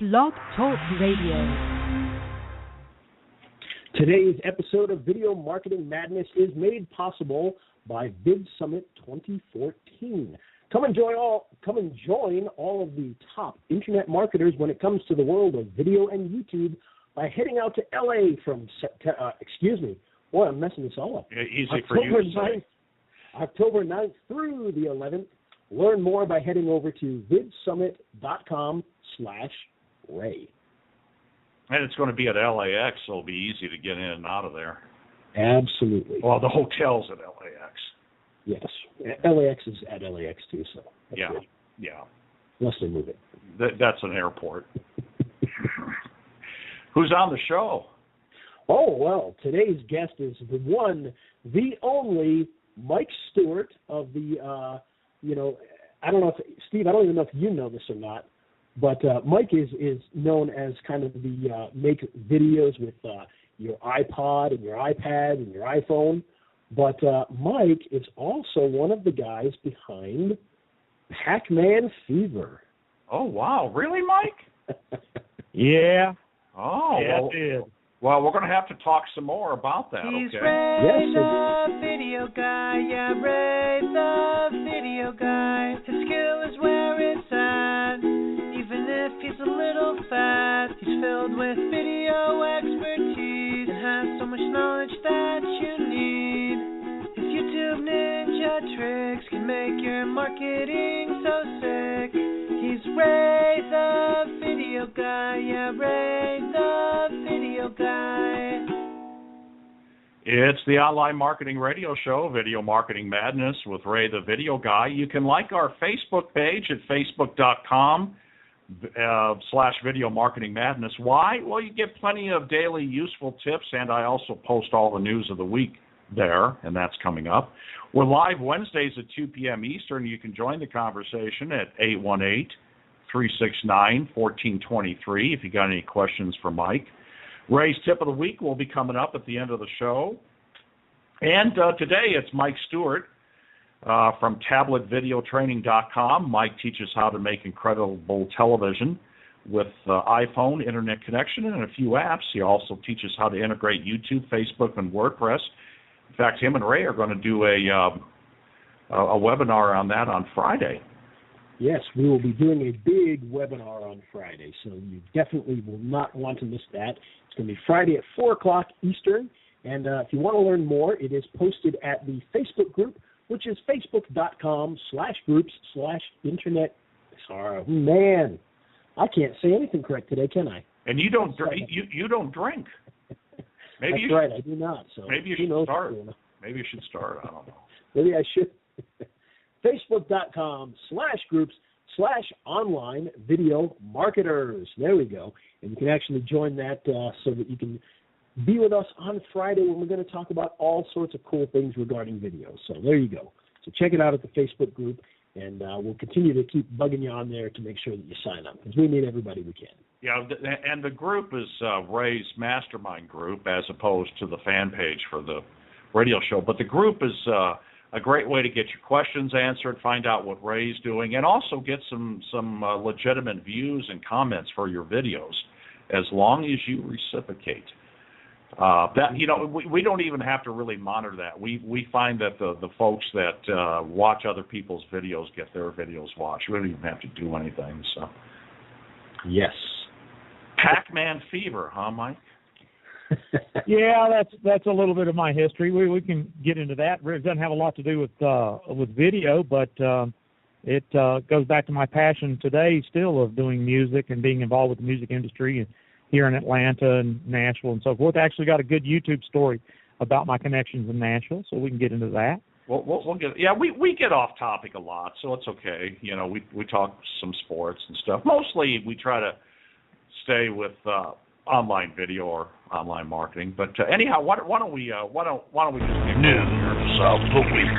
Blog Talk Radio. Today's episode of Video Marketing Madness is made possible by Vid Summit 2014. Come and join all of the top internet marketers when it comes to the world of video and YouTube by heading out to LA from Boy, I'm messing this all up. Easy for you to say. October 9th through the 11th. Learn more by heading over to vidsummit.com/Ray. And it's going to be at LAX, so it'll be easy to get in and out of there. Absolutely. Well, the hotel's at LAX. Yes. LAX is at LAX too, so that's yeah, good. Yeah. Unless they move it. That's an airport. Who's on the show? Oh, well, today's guest is the one, the only Mike Stewart of the, I don't know if, Steve, I don't even know if you know this or not, but Mike is known as kind of the make videos with your iPod and your iPad and your iPhone. But Mike is also one of the guys behind Pac-Man Fever. Oh, wow. Really, Mike? Yeah. Oh, yeah, well, it is. Well, we're going to have to talk some more about that, He's okay? Ray the video guy, yeah, Ray the video guy. His skill is where it's at, even if he's a little fat. He's filled with video expertise and has so much knowledge that you need. His YouTube ninja tricks can make your marketing so sick. He's Ray the video guy, yeah, Ray the video guy. It's the online marketing radio show, Video Marketing Madness with Ray the Video Guy. You can like our Facebook page at facebook.com/Video Marketing Madness. Why? Well, you get plenty of daily useful tips, and I also post all the news of the week there, and that's coming up. We're live Wednesdays at 2 p.m. Eastern. You can join the conversation at 818-369-1423 if you got any questions for Mike. Ray's Tip of the Week will be coming up at the end of the show. And today it's Mike Stewart from tabletvideotraining.com. Mike teaches how to make incredible television with iPhone, internet connection, and a few apps. He also teaches how to integrate YouTube, Facebook, and WordPress. In fact, him and Ray are going to do a webinar on that on Friday. Yes, we will be doing a big webinar on Friday, so you definitely will not want to miss that. It's going to be Friday at 4 o'clock Eastern, and if you want to learn more, it is posted at the Facebook group, which is facebook.com/groups/internet. Sorry, man, I can't say anything correct today, can I? And you don't you don't drink. Maybe That's right, I do not. So maybe you should start. Maybe you should start. I don't know. Maybe I should. Facebook.com/groups/online video marketers. There we go. And you can actually join that so that you can be with us on Friday when we're going to talk about all sorts of cool things regarding video. So there you go. So check it out at the Facebook group, and we'll continue to keep bugging you on there to make sure that you sign up, because we need everybody we can. Yeah, and the group is Ray's mastermind group as opposed to the fan page for the radio show. But the group is a great way to get your questions answered, find out what Ray's doing, and also get some legitimate views and comments for your videos, as long as you reciprocate. We don't even have to really monitor that. We find that the folks that watch other people's videos get their videos watched. We don't even have to do anything. So, yes, Pac-Man Fever, huh, Mike? Yeah, that's a little bit of my history. We can get into that. It doesn't have a lot to do with video, but it goes back to my passion today still of doing music and being involved with the music industry here in Atlanta and Nashville and so forth. I actually got a good YouTube story about my connections in Nashville, so we can get into that. We'll get. Yeah, we get off topic a lot, so it's okay. We talk some sports and stuff. Mostly, we try to stay with online video or online marketing. But anyhow, why don't we just get news of the week?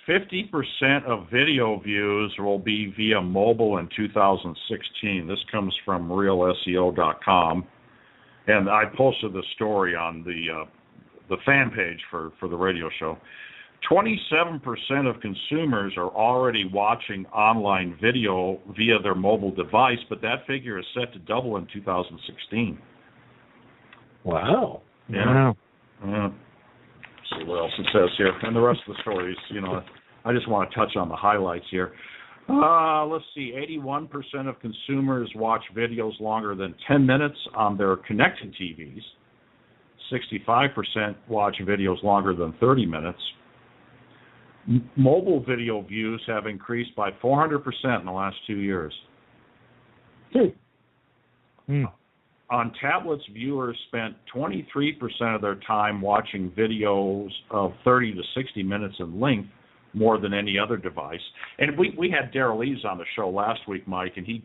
50% of video views will be via mobile in 2016. This comes from RealSEO.com, and I posted the story on the fan page for the radio show. 27% of consumers are already watching online video via their mobile device, but that figure is set to double in 2016. Wow. Yeah. See what else it says here. And the rest of the stories, I just want to touch on the highlights here. Let's see. 81% of consumers watch videos longer than 10 minutes on their connected TVs. 65% watch videos longer than 30 minutes. Mobile video views have increased by 400% in the last 2 years. On tablets, viewers spent 23% of their time watching videos of 30 to 60 minutes in length, more than any other device. And we had Darrell Eves on the show last week, Mike, and he,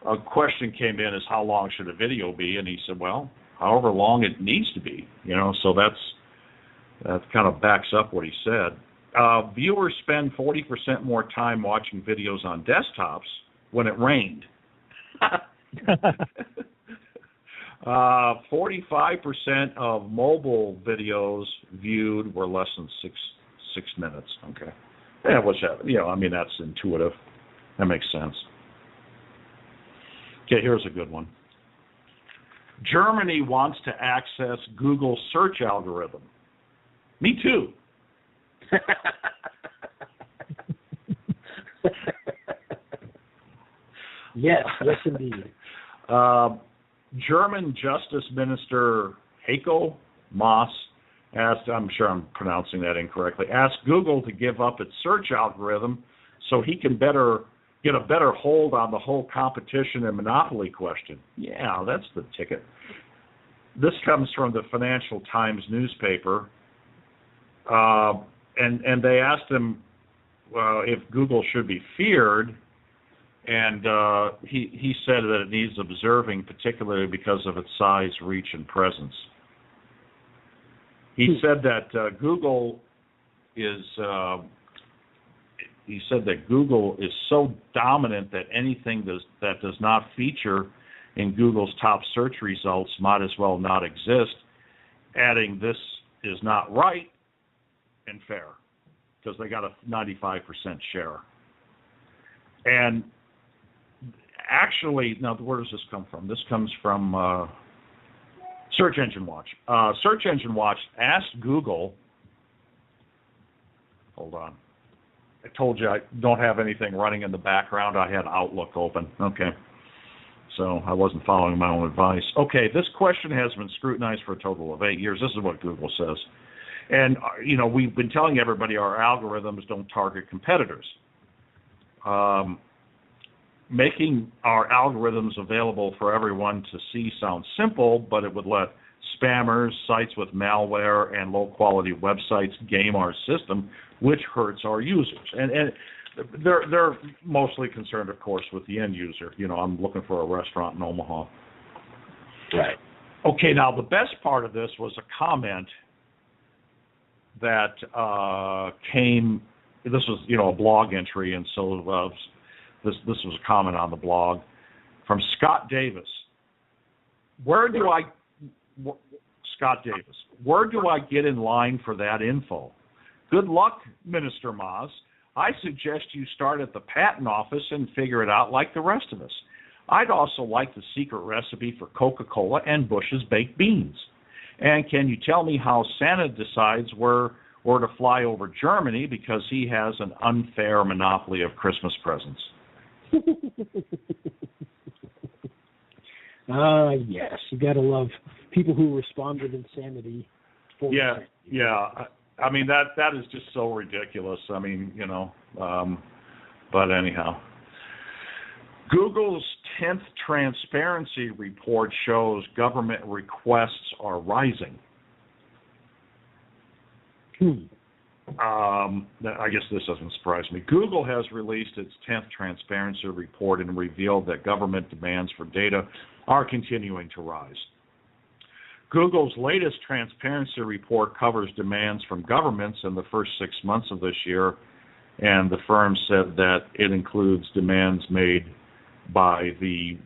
a question came in is how long should a video be? And he said, well, however long it needs to be, so that kind of backs up what he said. Viewers spend 40% more time watching videos on desktops when it rained. 45% of mobile videos viewed were less than six minutes. Okay. Yeah, that's intuitive. That makes sense. Okay, here's a good one. Germany wants to access Google's search algorithm. Me too. Yes, indeed. German Justice Minister Heiko Maas asked, I'm sure I'm pronouncing that incorrectly, asked Google to give up its search algorithm so he can get a better hold on the whole competition and monopoly question. Yeah, that's the ticket. This comes from the Financial Times newspaper. And they asked him if Google should be feared, and he said that it needs observing, particularly because of its size, reach, and presence. He said that Google is so dominant that anything that does not feature in Google's top search results might as well not exist, adding this is not right and fair, because they got a 95% share. And actually, now where does this come from? This comes from Search Engine Watch. Search Engine Watch asked Google, hold on, I told you I don't have anything running in the background. I had Outlook open. Okay. So I wasn't following my own advice. Okay, this question has been scrutinized for a total of 8 years. This is what Google says. And, we've been telling everybody our algorithms don't target competitors. Making our algorithms available for everyone to see sounds simple, but it would let spammers, sites with malware, and low-quality websites game our system, which hurts our users. And they're mostly concerned, of course, with the end user. I'm looking for a restaurant in Omaha. Right. Okay, now the best part of this was a comment that came. This was, a blog entry, and so this was a comment on the blog from Scott Davis. Where do I get in line for that info? Good luck, Minister Maas. I suggest you start at the patent office and figure it out like the rest of us. I'd also like the secret recipe for Coca-Cola and Bush's baked beans. And can you tell me how Santa decides where to fly over Germany because he has an unfair monopoly of Christmas presents? Yes. You got to love people who respond with insanity. Yeah. I mean, that is just so ridiculous. I mean, but anyhow. Google's 10th transparency report shows government requests are rising. I guess this doesn't surprise me. Google has released its 10th transparency report and revealed that government demands for data are continuing to rise. Google's latest transparency report covers demands from governments in the first 6 months of this year, and the firm said that it includes demands made by the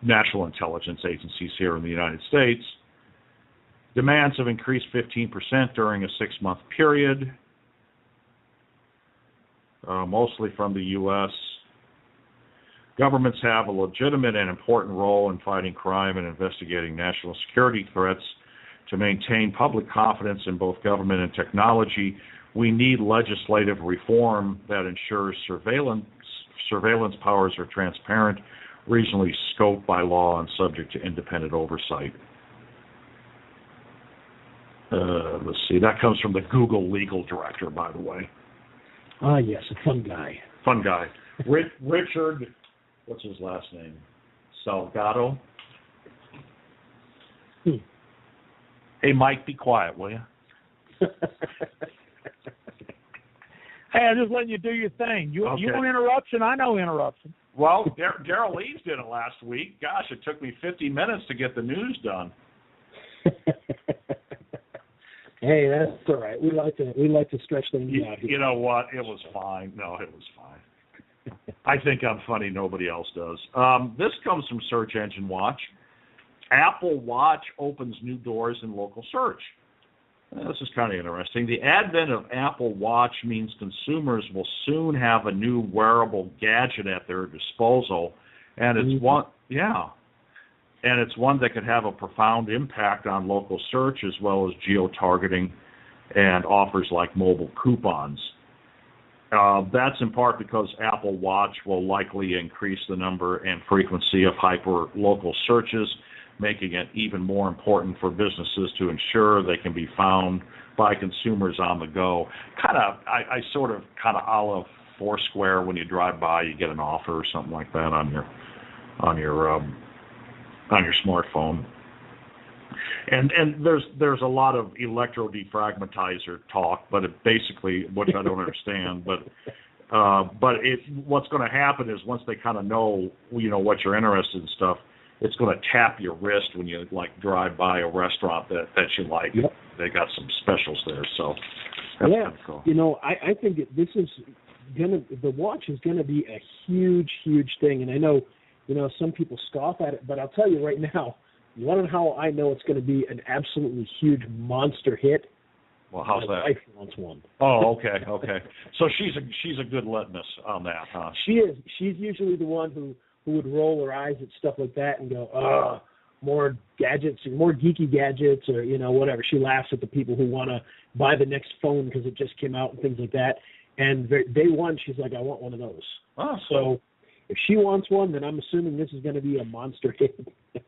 national intelligence agencies here in the United States. Demands have increased 15% during a 6-month period. mostly from the U.S. Governments have a legitimate and important role in fighting crime and investigating national security threats. To maintain public confidence in both government and technology, we need legislative reform that ensures surveillance powers are transparent, reasonably scoped by law, and subject to independent oversight. Let's see. That comes from the Google legal director, by the way. Ah, yes, a fun guy. Fun guy. Richard, what's his last name? Salgado? Hey, Mike, be quiet, will you? Hey, I'm just letting you do your thing. You want interruption? I know interruption. Well, Daryl Leeds did it last week. Gosh, it took me 50 minutes to get the news done. Hey, that's all right. We like to stretch things out here. You know what? It was fine. No, it was fine. I think I'm funny. Nobody else does. This comes from Search Engine Watch. Apple Watch opens new doors in local search. This is kind of interesting. The advent of Apple Watch means consumers will soon have a new wearable gadget at their disposal, and it's one that could have a profound impact on local search as well as geo-targeting and offers like mobile coupons. That's in part because Apple Watch will likely increase the number and frequency of hyper-local searches, making it even more important for businesses to ensure they can be found by consumers on the go. I sort of a la Foursquare, when you drive by, you get an offer or something like that on your smartphone. And there's a lot of electro defragmentizer talk, but it basically, which I don't understand, but what's going to happen is once they kind of know what you're interested in stuff, it's going to tap your wrist when you drive by a restaurant that you like. Yep. They got some specials there, so that's kind of cool. I think this is the watch is gonna be a huge thing, and I know some people scoff at it, but I'll tell you right now, you want to know how I know it's going to be an absolutely huge monster hit? Well, how's that? My wife wants one. Oh, okay. So she's a good litmus on that, huh? She is. She's usually the one who would roll her eyes at stuff like that and go, more gadgets, or more geeky gadgets, or, whatever. She laughs at the people who want to buy the next phone because it just came out and things like that. And day one, she's like, I want one of those. Oh, so if she wants one, then I'm assuming this is going to be a monster hit.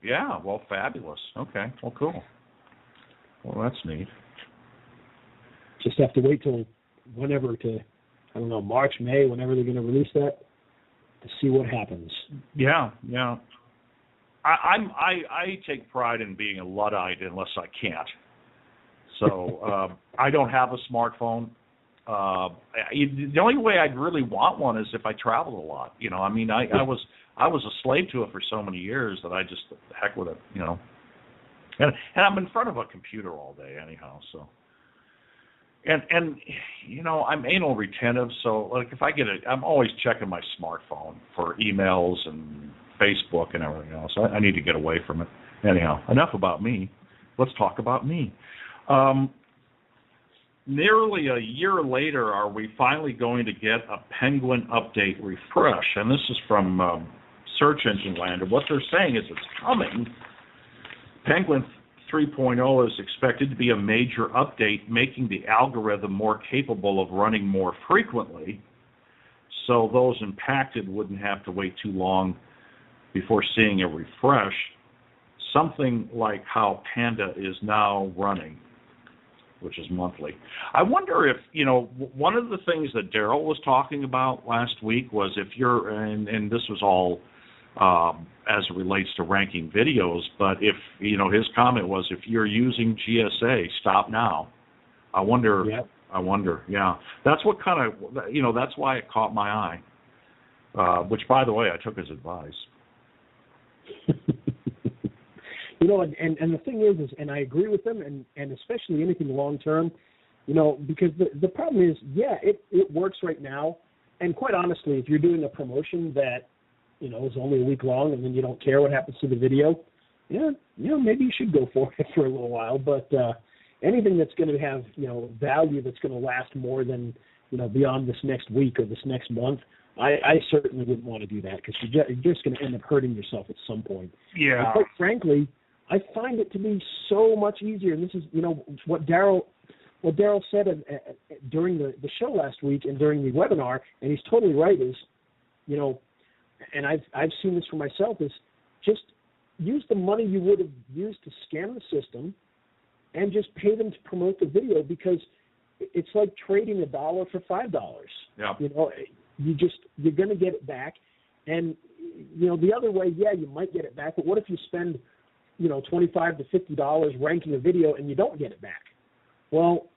Yeah, well, fabulous. Okay, well, cool. Well, that's neat. Just have to wait till March, May, whenever they're going to release that, to see what happens. Yeah. I take pride in being a Luddite unless I can't. So I don't have a smartphone. The only way I'd really want one is if I traveled a lot. I was a slave to it for so many years that I just, heck with it, And I'm in front of a computer all day anyhow, so. And I'm anal retentive, so if I get I'm always checking my smartphone for emails and Facebook and everything else. I need to get away from it. Anyhow, enough about me. Let's talk about me. Nearly a year later, are we finally going to get a Penguin update refresh? And this is from Search Engine Land. And what they're saying is it's coming. Penguin 3.0 is expected to be a major update, making the algorithm more capable of running more frequently, so those impacted wouldn't have to wait too long before seeing a refresh, something like how Panda is now running, which is monthly. I wonder if, one of the things that Daryl was talking about last week was if you're, and this was all as it relates to ranking videos, but if, his comment was, if you're using GSA, stop now. I wonder, yeah. That's what kind of, that's why it caught my eye, which, by the way, I took his advice. And the thing is, and I agree with them, and especially anything long term, because the problem is, it works right now, and quite honestly, if you're doing a promotion that, is only a week long, and then you don't care what happens to the video, maybe you should go for it for a little while. But anything that's going to have, value, that's going to last more than beyond this next week or this next month, I certainly wouldn't want to do that, because you're just going to end up hurting yourself at some point. Yeah. And quite frankly, I find it to be so much easier. And this is, what Daryl said during the show last week and during the webinar, and he's totally right, is, and I've seen this for myself, is just use the money you would have used to scan the system and just pay them to promote the video, because it's like trading $1 for $5. Yeah. You're going to get it back. And, the other way, yeah, you might get it back, but what if you spend, $25 to $50 ranking a video and you don't get it back? Well,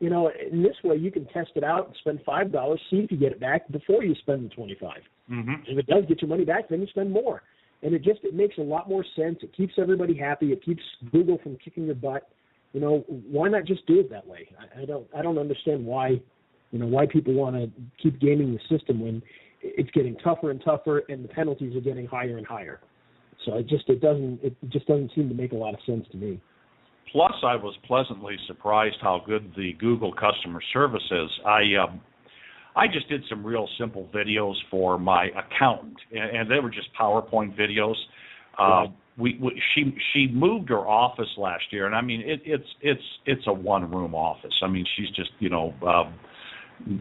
in this way, you can test it out and spend $5, see if you get it back before you spend the $25. Mm-hmm. If it does get your money back, then you spend more. And it makes a lot more sense. It keeps everybody happy. It keeps Google from kicking your butt. Why not just do it that way? I don't understand why people want to keep gaming the system when it's getting tougher and tougher and the penalties are getting higher and higher. So it just doesn't seem to make a lot of sense to me. Plus, I was pleasantly surprised how good the Google customer service is. I just did some real simple videos for my accountant, and they were just PowerPoint videos. She moved her office last year, and I mean it's a one-room office. I mean, she's just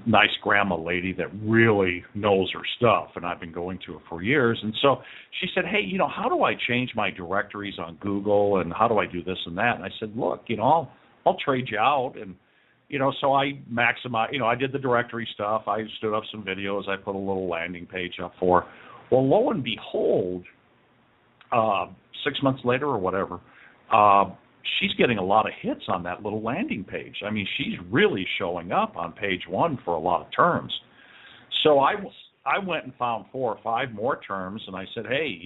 nice grandma lady that really knows her stuff, and I've been going to her for years. And so she said, hey, how do I change my directories on Google, and how do I do this and that? And I said, look, I'll trade you out. And so I maximized, I did the directory stuff. I stood up some videos. I put a little landing page up for her. Well, lo and behold, 6 months later or whatever, she's getting a lot of hits on that little landing page. I mean, she's really showing up on page one for a lot of terms. So I went and found 4 or 5 more terms, and I said, hey,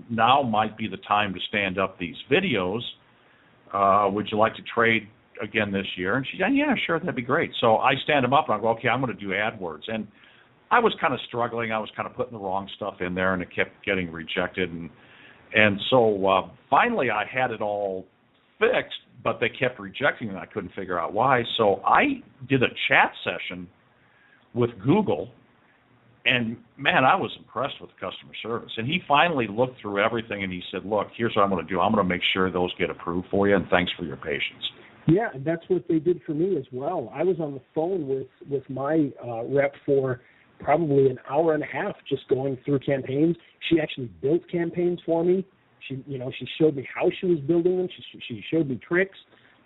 now might be the time to stand up these videos. Would you like to trade again this year? And she said, yeah, sure, that'd be great. So I stand them up, and I go, okay, I'm going to do AdWords. And I was kind of struggling. I was kind of putting the wrong stuff in there, and it kept getting rejected. And so finally I had it all fixed, but they kept rejecting it, and I couldn't figure out why. So I did a chat session with Google, and, man, I was impressed with the customer service. And he finally looked through everything, and he said, look, here's what I'm going to do. I'm going to make sure those get approved for you, and thanks for your patience. Yeah, and that's what they did for me as well. I was on the phone with my rep for probably an hour and a half just going through campaigns. She actually built campaigns for me. She showed me how she was building them. She showed me tricks.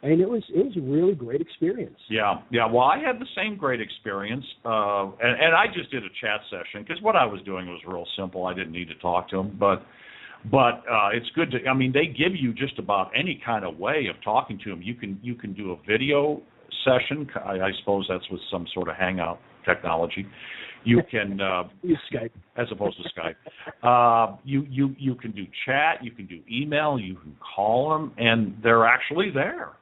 I mean, it was a really great experience. Yeah. Well, I had the same great experience, and I just did a chat session because what I was doing was real simple. I didn't need to talk to them, but it's good to. I mean, they give you just about any kind of way of talking to them. You can do a video session. I suppose that's with some sort of Hangout technology. You can use Skype as opposed to Skype. You can do chat. You can do email. You can call them, and they're actually there,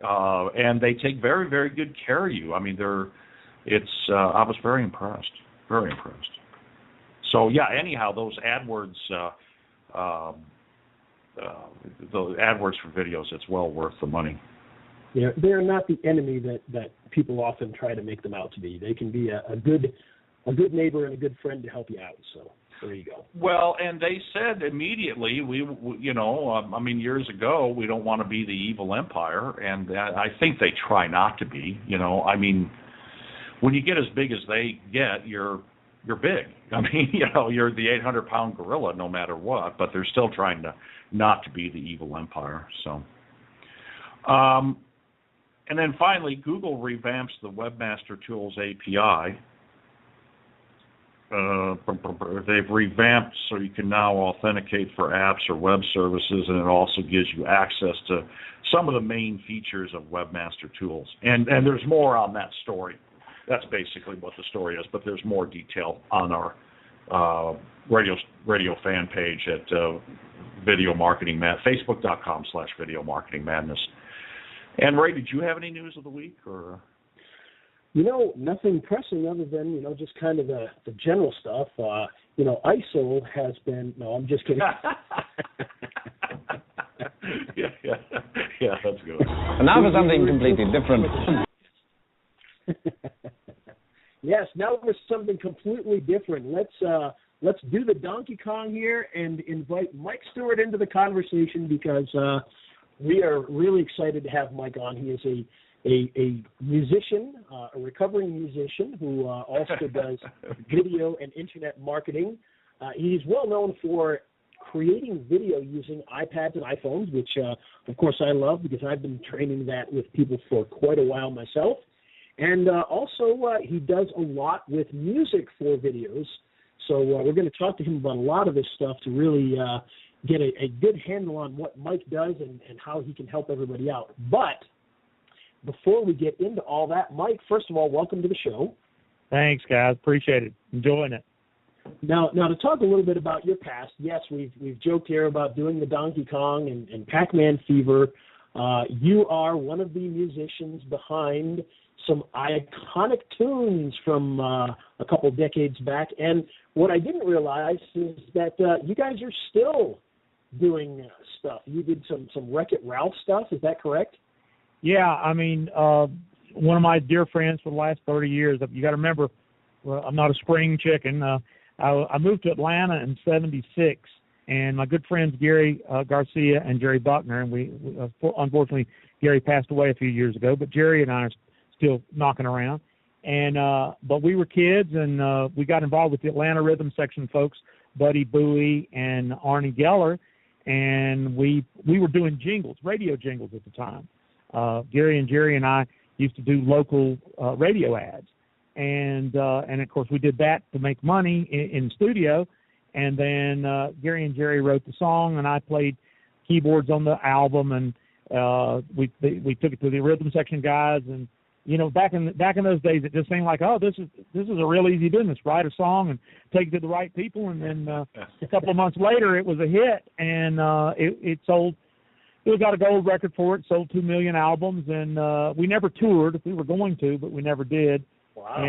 and they take very, very good care of you. I mean, I was very impressed. Very impressed. So yeah. Anyhow, those AdWords, the AdWords for videos, it's well worth the money. Yeah, they're not the enemy that people often try to make them out to be. They can be a good neighbor and a good friend to help you out. So there you go. Well, and they said immediately, I mean, years ago, we don't want to be the evil empire, and I think they try not to be. I mean, when you get as big as they get, you're big. I mean, you're the 800-pound gorilla no matter what, but they're still trying to not to be the evil empire. So. And then finally, Google revamps the Webmaster Tools API. They've revamped so you can now authenticate for apps or web services, and it also gives you access to some of the main features of Webmaster Tools. And there's more on that story. That's basically what the story is, but there's more detail on our radio fan page at Video Marketing Madness, Facebook.com/Video Marketing Madness. And Ray, did you have any news of the week, or? Nothing pressing other than, just kind of the general stuff. ISO has been, no, I'm just kidding. Yeah, that's good. And now for something completely different. Yes, now for something completely different. Let's do the Donkey Kong here and invite Mike Stewart into the conversation because we are really excited to have Mike on. He is a musician, a recovering musician who also does video and internet marketing. He's well known for creating video using iPads and iPhones, which, of course, I love because I've been training that with people for quite a while myself. And also, he does a lot with music for videos. So we're going to talk to him about a lot of this stuff to really get a good handle on what Mike does and how he can help everybody out. But before we get into all that, Mike, first of all, welcome to the show. Thanks, guys. Appreciate it. Enjoying it. Now to talk a little bit about your past, yes, we've joked here about doing the Donkey Kong and Pac-Man Fever. You are one of the musicians behind some iconic tunes from a couple decades back. And what I didn't realize is that you guys are still doing stuff. You did some Wreck-It Ralph stuff. Is that correct? Yeah, I mean, one of my dear friends for the last 30 years, you got to remember, well, I'm not a spring chicken. I moved to Atlanta in '76, and my good friends Gary Garcia and Jerry Buckner, and we unfortunately, Gary passed away a few years ago, but Jerry and I are still knocking around. And but we were kids, and we got involved with the Atlanta Rhythm Section folks, Buddy Bowie and Arnie Geller, and we were doing jingles, radio jingles at the time. Gary and Jerry and I used to do local radio ads, and of course we did that to make money in the studio. And then Gary and Jerry wrote the song, and I played keyboards on the album, and we took it to the Rhythm Section guys. And you know, back in those days, it just seemed like, oh, this is a real easy business. Write a song and take it to the right people, and then a couple of months later, it was a hit, and it sold. We got a gold record for it, sold 2 million albums, and we never toured. We were going to, but we never did. Wow.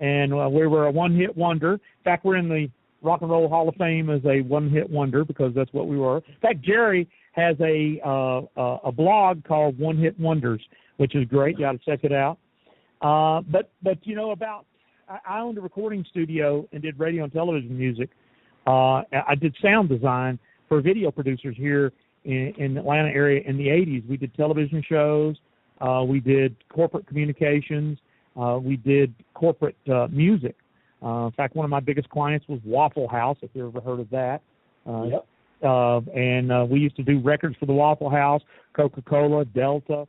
And we were a one-hit wonder. In fact, we're in the Rock and Roll Hall of Fame as a one-hit wonder because that's what we were. In fact, Jerry has a blog called One Hit Wonders, which is great. You got to check it out. But you know, I owned a recording studio and did radio and television music. I did sound design for video producers here in the Atlanta area in the 80s. We did television shows. We did corporate communications. We did corporate music. In fact, one of my biggest clients was Waffle House, if you've ever heard of that. Yep. And we used to do records for the Waffle House, Coca-Cola, Delta.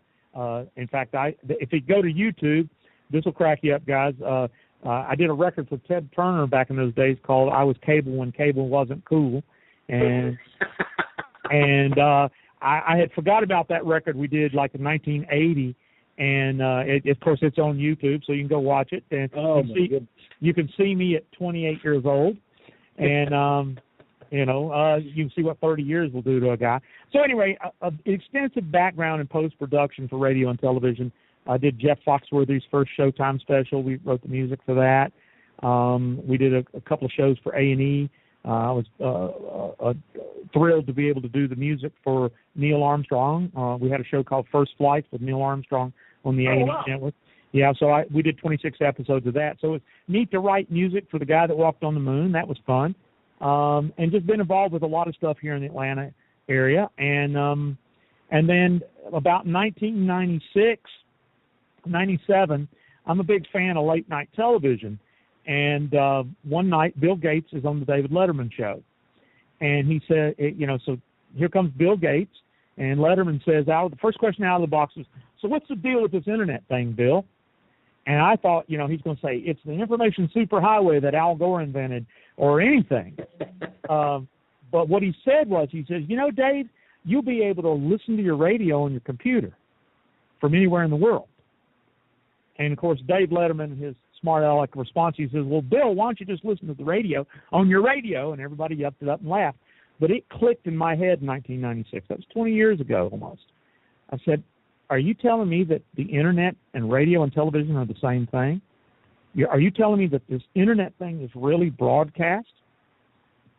In fact, if you go to YouTube, this will crack you up, guys. I did a record for Ted Turner back in those days called "I Was Cable When Cable Wasn't Cool," and I had forgot about that record we did like in 1980, and of course it's on YouTube, so you can go watch it. And you can see me at 28 years old, and you can see what 30 years will do to a guy. So anyway, an extensive background in post-production for radio and television. I did Jeff Foxworthy's first Showtime special. We wrote the music for that. We did a couple of shows for A&E. I was thrilled to be able to do the music for Neil Armstrong. We had a show called First Flight with Neil Armstrong on the A&E network. Yeah, so we did 26 episodes of that. So it's neat to write music for the guy that walked on the moon. That was fun. And just been involved with a lot of stuff here in the Atlanta area. And then about 1996, 97, I'm a big fan of late night television. And one night, Bill Gates is on the David Letterman show. And he said, so here comes Bill Gates. And Letterman says, the first question out of the box is, so what's the deal with this internet thing, Bill? And I thought, he's going to say, it's the information superhighway that Al Gore invented or anything. But what he said was, he says, Dave, you'll be able to listen to your radio on your computer from anywhere in the world. And, of course, Dave Letterman, his smart aleck response, he says, well, Bill, why don't you just listen to the radio on your radio? And everybody yupped it up and laughed. But it clicked in my head in 1996. That was 20 years ago almost. I said, are you telling me that the internet and radio and television are the same thing? Are you telling me that this internet thing is really broadcast?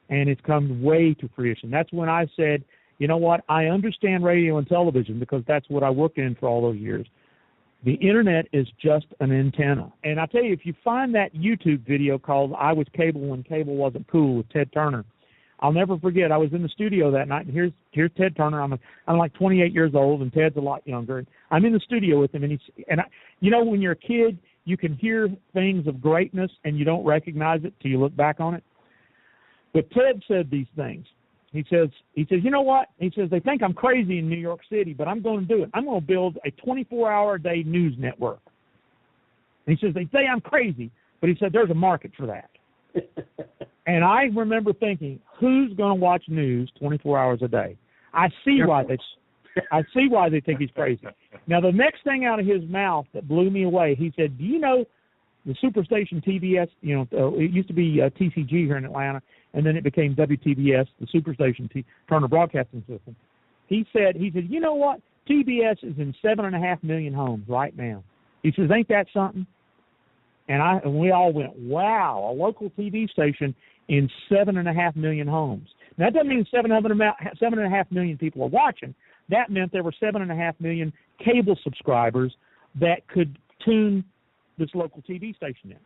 And it's come way to fruition. That's when I said, you know what, I understand radio and television because that's what I worked in for all those years. The internet is just an antenna. And I tell you, if you find that YouTube video called I Was Cable When Cable Wasn't Cool with Ted Turner, I'll never forget, I was in the studio that night, and here's Ted Turner. I'm like 28 years old, and Ted's a lot younger. I'm in the studio with him, and you know, when you're a kid, you can hear things of greatness, and you don't recognize it till you look back on it. But Ted said these things. He says, you know what? He says, they think I'm crazy in New York City, but I'm going to do it. I'm going to build a 24-hour-a-day news network. And he says, they say I'm crazy, but he said, there's a market for that. And I remember thinking, who's going to watch news 24 hours a day? I see why they think he's crazy. Now, the next thing out of his mouth that blew me away, he said, do you know the superstation TBS, you know, it used to be TCG here in Atlanta, and then it became WTBS, the superstation Turner Broadcasting System. He said, you know what? TBS is in 7.5 million homes right now. He says, ain't that something? And we all went, wow, a local TV station in 7.5 million homes. Now, that doesn't mean 7.5 million people are watching. That meant there were 7.5 million cable subscribers that could tune this local TV station in.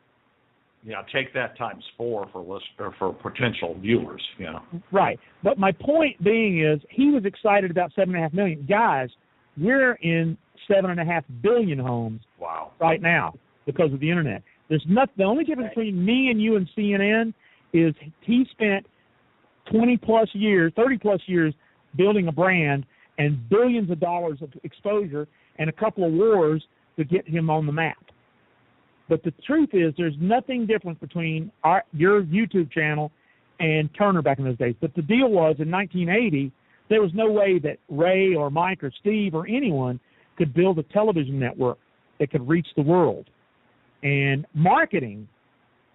Yeah, take that times 4 for potential viewers. Yeah. Right. But my point being is he was excited about 7.5 million. Guys, we're in 7.5 billion homes right now because of the internet. There's nothing. The only difference between me and you and CNN is he spent 20-plus years, 30-plus years building a brand and billions of dollars of exposure and a couple of wars to get him on the map. But the truth is there's nothing different between your YouTube channel and Turner back in those days. But the deal was in 1980, there was no way that Ray or Mike or Steve or anyone could build a television network that could reach the world. And marketing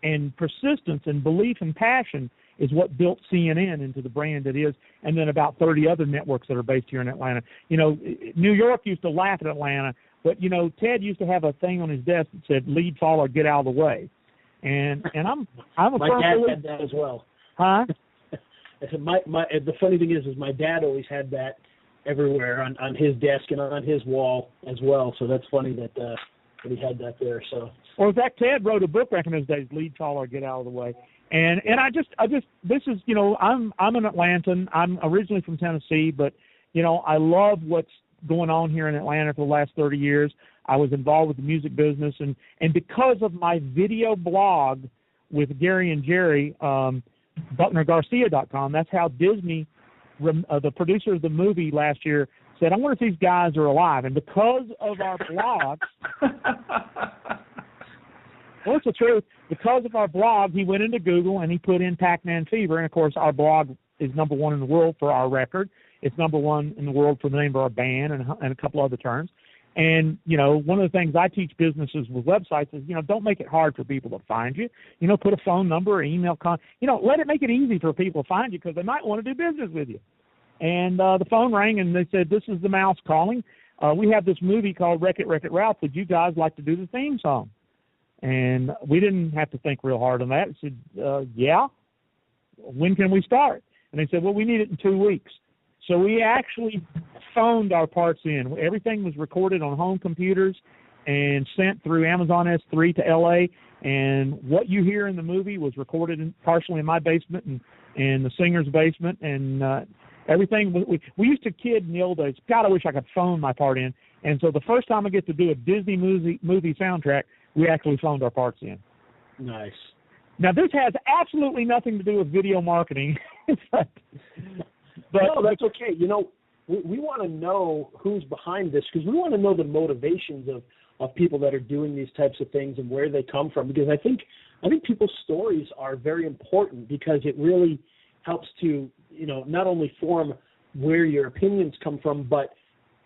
and persistence and belief and passion is what built CNN into the brand it is, and then about 30 other networks that are based here in Atlanta. You know, New York used to laugh at Atlanta, but, you know, Ted used to have a thing on his desk that said, lead, follow, get out of the way. And I'm a my dad had that as well. Huh? I said the funny thing is my dad always had that everywhere on his desk and on his wall as well. So that's funny that he had that there. So. Well, in fact, Ted wrote a book back in those days, lead, follow, get out of the way. And I just this is, you know, I'm an Atlantan. I'm originally from Tennessee, but, you know, I love what's going on here in Atlanta for the last 30 years. I was involved with the music business, and because of my video blog with Gary and Jerry, BucknerGarcia.com, that's how Disney, the producer of the movie last year, said, I wonder if these guys are alive. And because of our blog, well, it's the truth. Because of our blog, he went into Google and he put in Pac-Man Fever. And, of course, our blog is #1 in the world for our record. It's #1 in the world for the name of our band and a couple other terms. And, you know, one of the things I teach businesses with websites is, you know, don't make it hard for people to find you. You know, put a phone number or email you know, let it make it easy for people to find you because they might want to do business with you. And the phone rang and they said, this is the mouse calling. We have this movie called Wreck-It, Wreck-It Ralph. Would you guys like to do the theme song? And we didn't have to think real hard on that. I said, yeah. When can we start? And they said, well, we need it in 2 weeks. So we actually phoned our parts in. Everything was recorded on home computers and sent through Amazon S3 to L.A., and what you hear in the movie was recorded partially in my basement and the singer's basement, and everything. We used to kid in the old days, God, I wish I could phone my part in. And so the first time I get to do a Disney movie soundtrack, we actually phoned our parts in. Nice. Now, this has absolutely nothing to do with video marketing. But no, that's okay. You know, we want to know who's behind this because we want to know the motivations of people that are doing these types of things and where they come from. Because I think people's stories are very important because it really helps to, you know, not only form where your opinions come from, but,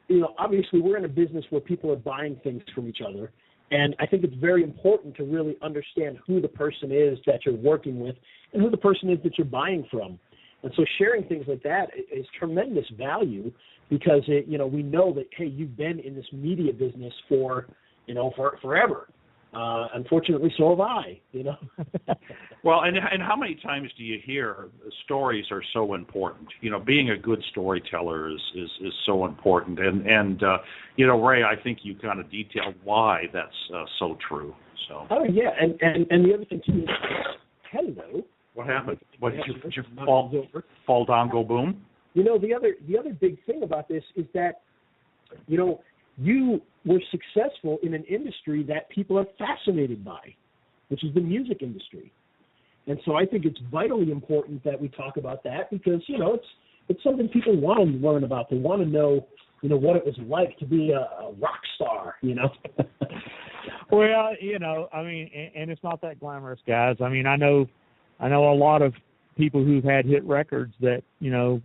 you know, obviously we're in a business where people are buying things from each other. And I think it's very important to really understand who the person is that you're working with and who the person is that you're buying from. And so sharing things like that is tremendous value because, we know that, hey, you've been in this media business for forever. Unfortunately, so have I. You know. Well, and how many times do you hear stories are so important? You know, being a good storyteller is so important, and you know, Ray, I think you kind of detailed why that's so true. So. Oh yeah, and the other thing too is, hello. What happened? What did you fall down, go boom? You know, the other big thing about this is that, you know, you were successful in an industry that people are fascinated by, which is the music industry. And so I think it's vitally important that we talk about that because, you know, it's something people want to learn about. They want to know, you know, what it was like to be a rock star, you know. Well, you know, I mean, and it's not that glamorous, guys. I mean, I know a lot of people who've had hit records that, you know,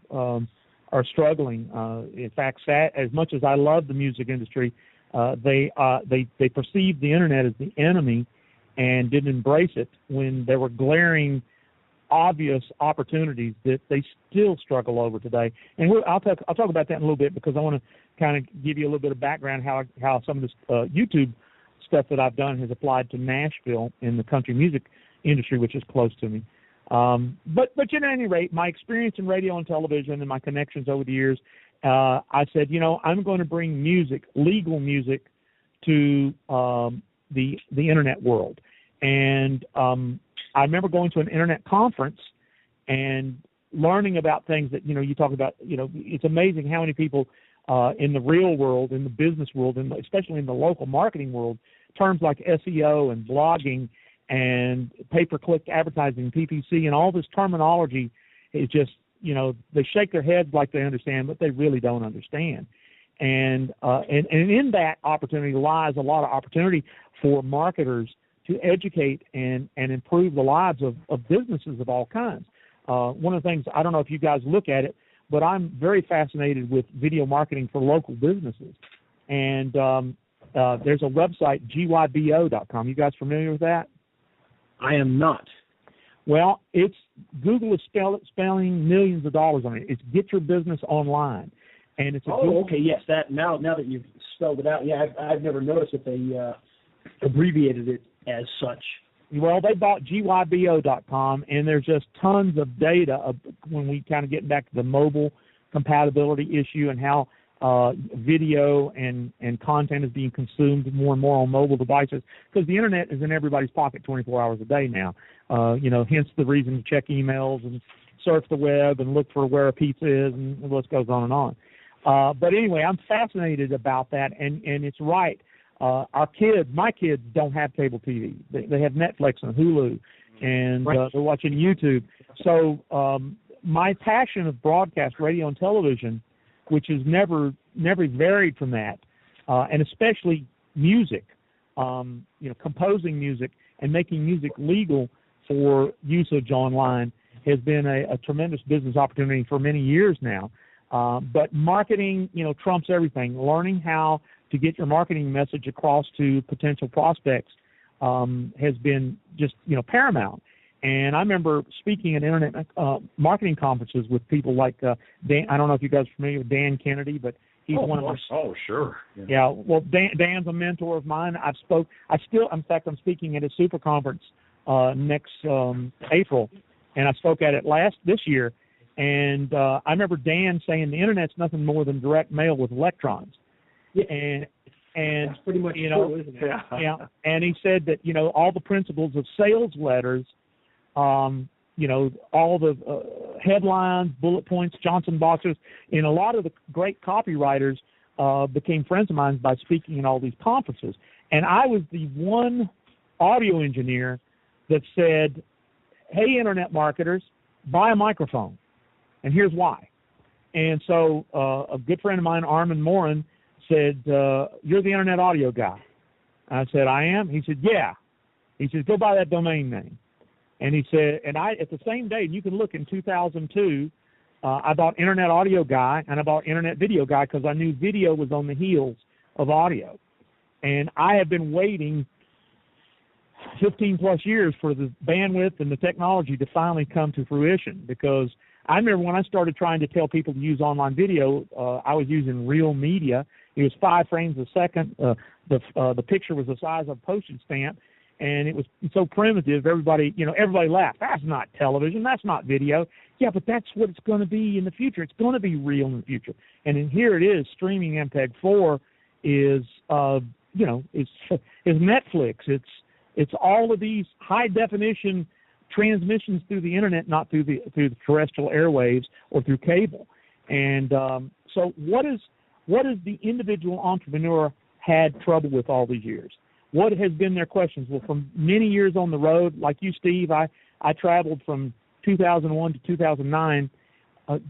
are struggling. In fact, as much as I love the music industry, they perceived the internet as the enemy and didn't embrace it when there were glaring, obvious opportunities that they still struggle over today. And I'll talk about that in a little bit because I want to kind of give you a little bit of background how some of this YouTube stuff that I've done has applied to Nashville in the country music industry, which is close to me. But at any rate, my experience in radio and television and my connections over the years, I said, you know, I'm going to bring music, legal music, to the internet world. And I remember going to an internet conference and learning about things that, you know, you talk about, you know, it's amazing how many people in the real world, in the business world, and especially in the local marketing world, terms like SEO and blogging and pay-per-click advertising, PPC, and all this terminology is just, you know, they shake their heads like they understand, but they really don't understand. And in that opportunity lies a lot of opportunity for marketers to educate and improve the lives of businesses of all kinds. One of the things, I don't know if you guys look at it, but I'm very fascinated with video marketing for local businesses. And there's a website, gybo.com. You guys familiar with that? I am not. Well, it's Google is spending millions of dollars on it. It's Get Your Business Online, and it's okay, yes. That now that you've spelled it out, yeah, I've never noticed that they abbreviated it as such. Well, they bought gybo.com, and there's just tons of data when we kind of get back to the mobile compatibility issue and how video and content is being consumed more and more on mobile devices, because the internet is in everybody's pocket 24 hours a day now. You know, hence the reason to check emails and surf the web and look for where a pizza is, and the list goes on and on. But anyway, I'm fascinated about that, and it's right. My kids don't have cable TV. They have Netflix and Hulu, and they're watching YouTube. So my passion of broadcast radio and television, which has never varied from that, and especially music, you know, composing music and making music legal for usage online has been a tremendous business opportunity for many years now. But marketing, you know, trumps everything. Learning how to get your marketing message across to potential prospects has been just, you know, paramount. And I remember speaking at internet marketing conferences with people like Dan. I don't know if you guys are familiar with Dan Kennedy, but he's one of my. Oh, sure. Yeah. Well, Dan's a mentor of mine. In fact, I'm speaking at a super conference next April, and I spoke at it this year. And I remember Dan saying the internet's nothing more than direct mail with electrons. Yeah. And that's pretty much you know, true, isn't it? Yeah. And he said that, you know, all the principles of sales letters, you know, all the headlines, bullet points, Johnson boxes, and a lot of the great copywriters became friends of mine by speaking in all these conferences. And I was the one audio engineer that said, hey, internet marketers, buy a microphone. And here's why. And so a good friend of mine, Armin Morin, said, you're the internet audio guy. I said, I am? He said, yeah. He said, go buy that domain name. And he said, and I, at the same day, and you can look in 2002, I bought Internet Audio Guy and I bought Internet Video Guy because I knew video was on the heels of audio. And I have been waiting 15 plus years for the bandwidth and the technology to finally come to fruition, because I remember when I started trying to tell people to use online video, I was using Real Media, It was 5 frames a second. The picture was the size of a postage stamp, and it was so primitive. Everybody laughed. That's not television. That's not video. Yeah, but that's what it's going to be in the future. It's going to be real in the future. And here it is. Streaming MPEG-4 is Netflix. It's all of these high definition transmissions through the internet, not through the terrestrial airwaves or through cable. And so what is the individual entrepreneur had trouble with all these years? What has been their questions? Well, from many years on the road, like you, Steve, I traveled from 2001 to 2009,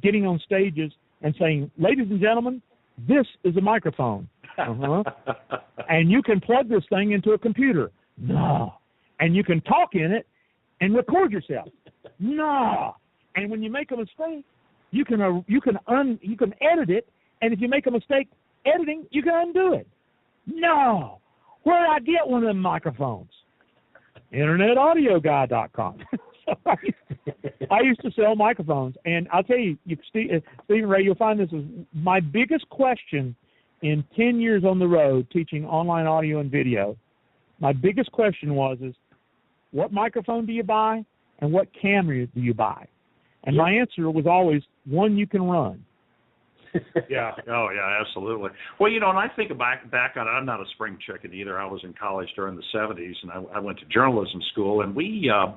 getting on stages and saying, ladies and gentlemen, this is a microphone. And you can plug this thing into a computer. No. And you can talk in it and record yourself. No. And when you make a mistake, you can edit it, and if you make a mistake editing, you can undo it. No. Where did I get one of them microphones? InternetAudioGuy.com. So I used to sell microphones, and I'll tell you, Stephen Ray, you'll find this is my biggest question in 10 years on the road teaching online audio and video. My biggest question is what microphone do you buy and what camera do you buy? And my answer was always one you can run. Yeah. Oh, yeah, absolutely. Well, and I think back on it. I'm not a spring chicken either. I was in college during the 70s, and I went to journalism school, and we, to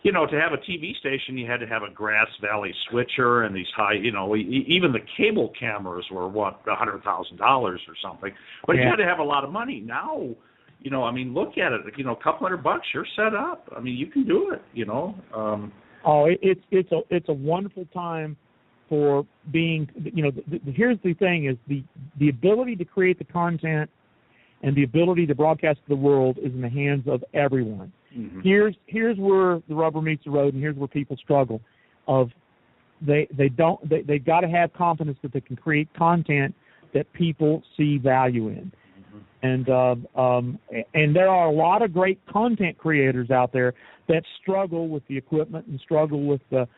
have a TV station, you had to have a Grass Valley switcher and these high, even the cable cameras were, $100,000 or something. But you had to have a lot of money. Now, look at it. A couple $100, you're set up. You can do it, It's a wonderful time for being, here's the thing is the ability to create the content and the ability to broadcast to the world is in the hands of everyone. Mm-hmm. Here's where the rubber meets the road, and here's where people struggle. They got to have confidence that they can create content that people see value in. Mm-hmm. And there are a lot of great content creators out there that struggle with the equipment and struggle with the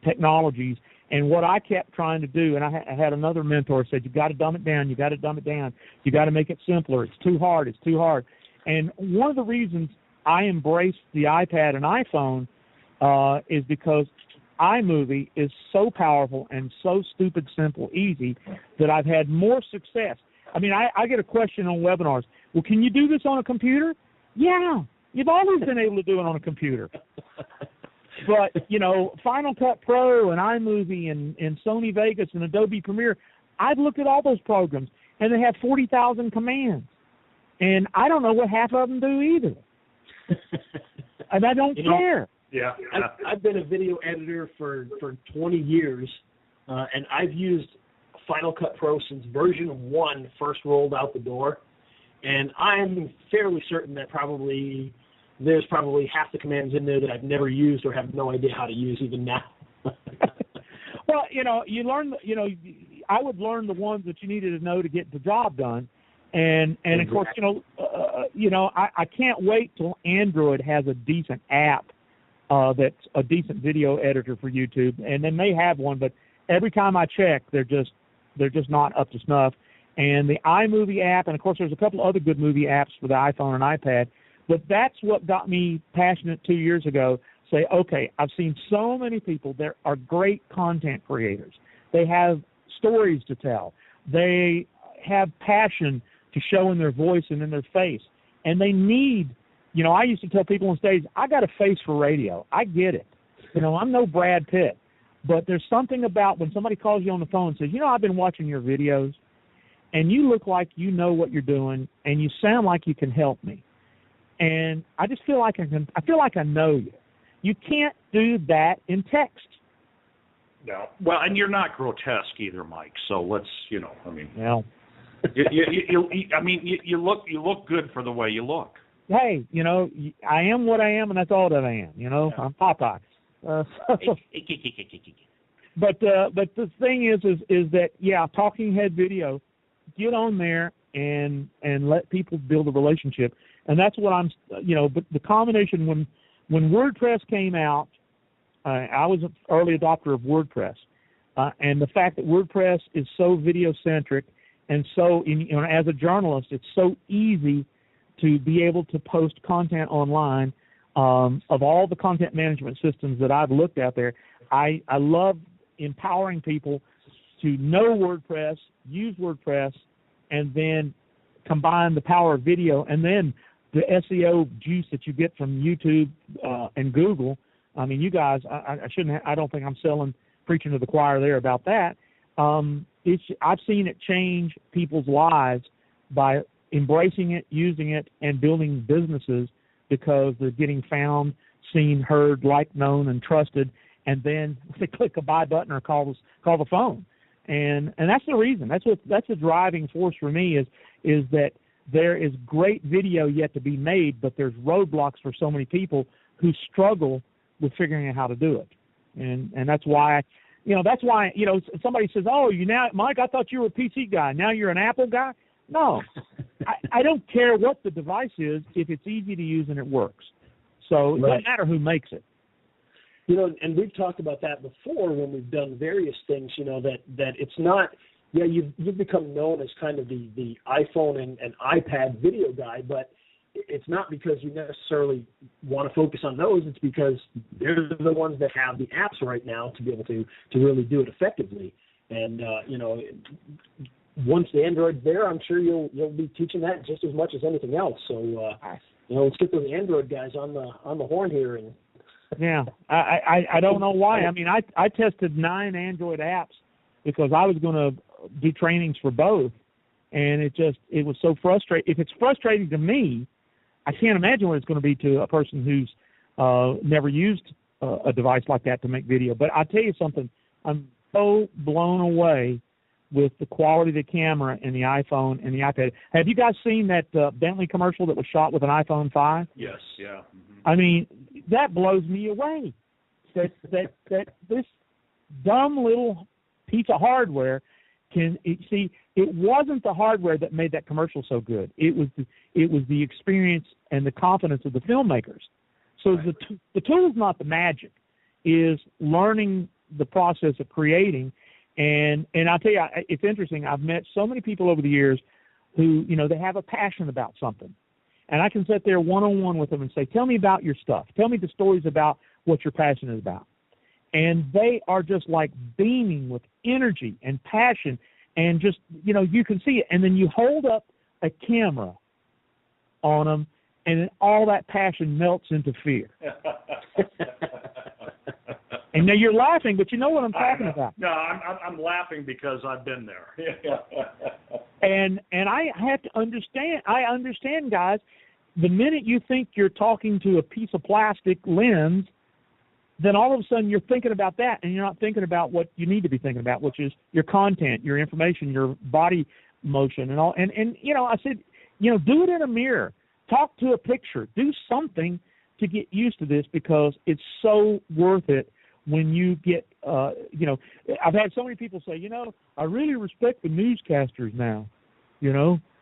technologies. And what I kept trying to do, and I had another mentor said, you got to dumb it down. You got to dumb it down. You got to make it simpler. It's too hard. It's too hard. And one of the reasons I embraced the iPad and iPhone is because iMovie is so powerful and so stupid, simple, easy that I've had more success. I get a question on webinars. Well, can you do this on a computer? Yeah. You've always been able to do it on a computer. But, Final Cut Pro and iMovie and Sony Vegas and Adobe Premiere, I've looked at all those programs, and they have 40,000 commands. And I don't know what half of them do either. And I don't care. Yeah. I've been a video editor for 20 years, and I've used Final Cut Pro since version 1 first rolled out the door. And I'm fairly certain that there's probably half the commands in there that I've never used or have no idea how to use even now. Well, you learn, I would learn the ones that you needed to know to get the job done. And of course, I can't wait till Android has a decent app that's a decent video editor for YouTube. And then they have one, but every time I check, they're just not up to snuff. And the iMovie app, and of course there's a couple other good movie apps for the iPhone and iPad, but that's what got me passionate 2 years ago. Say, okay, I've seen so many people that are great content creators. They have stories to tell. They have passion to show in their voice and in their face. And they need, I used to tell people on stage, I got a face for radio. I get it. I'm no Brad Pitt. But there's something about when somebody calls you on the phone and says, I've been watching your videos, and you look like you know what you're doing, and you sound like you can help me. And I just feel like I know you. You can't do that in text. No. Well, and you're not grotesque either, Mike. So let's, Well, you look good for the way you look. Hey, I am what I am, and that's all that I am. Yeah. I'm Popeye. But the thing is that talking head video, get on there and let people build a relationship, and that's what I'm. But the combination when WordPress came out, I was an early adopter of WordPress, and the fact that WordPress is so video centric And so, as a journalist, it's so easy to be able to post content online. Of all the content management systems that I've looked at there, I love empowering people to know WordPress, use WordPress, and then combine the power of video, and then the SEO juice that you get from YouTube and Google. I mean, you guys, I don't think I'm preaching to the choir there about that. I've seen it change people's lives by embracing it, using it, and building businesses because they're getting found, seen, heard, liked, known, and trusted, and then they click a buy button or call the phone. And that's the reason. That's a driving force for me is that there is great video yet to be made, but there's roadblocks for so many people who struggle with figuring out how to do it. And that's why somebody says, "Oh, Mike, I thought you were a PC guy. Now you're an Apple guy." No, I don't care what the device is if it's easy to use and it works. So it doesn't matter who makes it. And we've talked about that before when we've done various things. That it's not. Yeah, you've become known as kind of the iPhone and iPad video guy, but it's not because you necessarily want to focus on those. It's because they're the ones that have the apps right now to be able to really do it effectively. And once the Android's there, I'm sure you'll be teaching that just as much as anything else. So let's get those Android guys on the horn here. And yeah, I don't know why. I mean, I tested 9 Android apps because I was going to do trainings for both, and it was so frustrating. If it's frustrating to me, I can't imagine what it's going to be to a person who's never used a device like that to make video. But I'll tell you something, I'm so blown away with the quality of the camera in the iPhone and the iPad. Have you guys seen that Bentley commercial that was shot with an iPhone 5? Yes, yeah. Mm-hmm. I mean, that blows me away. That this dumb little piece of hardware it wasn't the hardware that made that commercial so good. It was the experience and the confidence of the filmmakers. So right. The tool is not the magic, is learning the process of creating. And I'll tell you, it's interesting. I've met so many people over the years who, they have a passion about something. And I can sit there one-on-one with them and say, tell me about your stuff. Tell me the stories about what you're passionate about. And they are just like beaming with energy and passion. And just, you can see it. And then you hold up a camera on them, and then all that passion melts into fear. And now you're laughing, but you know what I'm talking about. No, I'm laughing because I've been there. And I have to understand. I understand, guys. The minute you think you're talking to a piece of plastic lens, then all of a sudden you're thinking about that, and you're not thinking about what you need to be thinking about, which is your content, your information, your body motion, and all. And I said, do it in a mirror. Talk to a picture. Do something to get used to this, because it's so worth it. When you get, I've had so many people say, I really respect the newscasters now,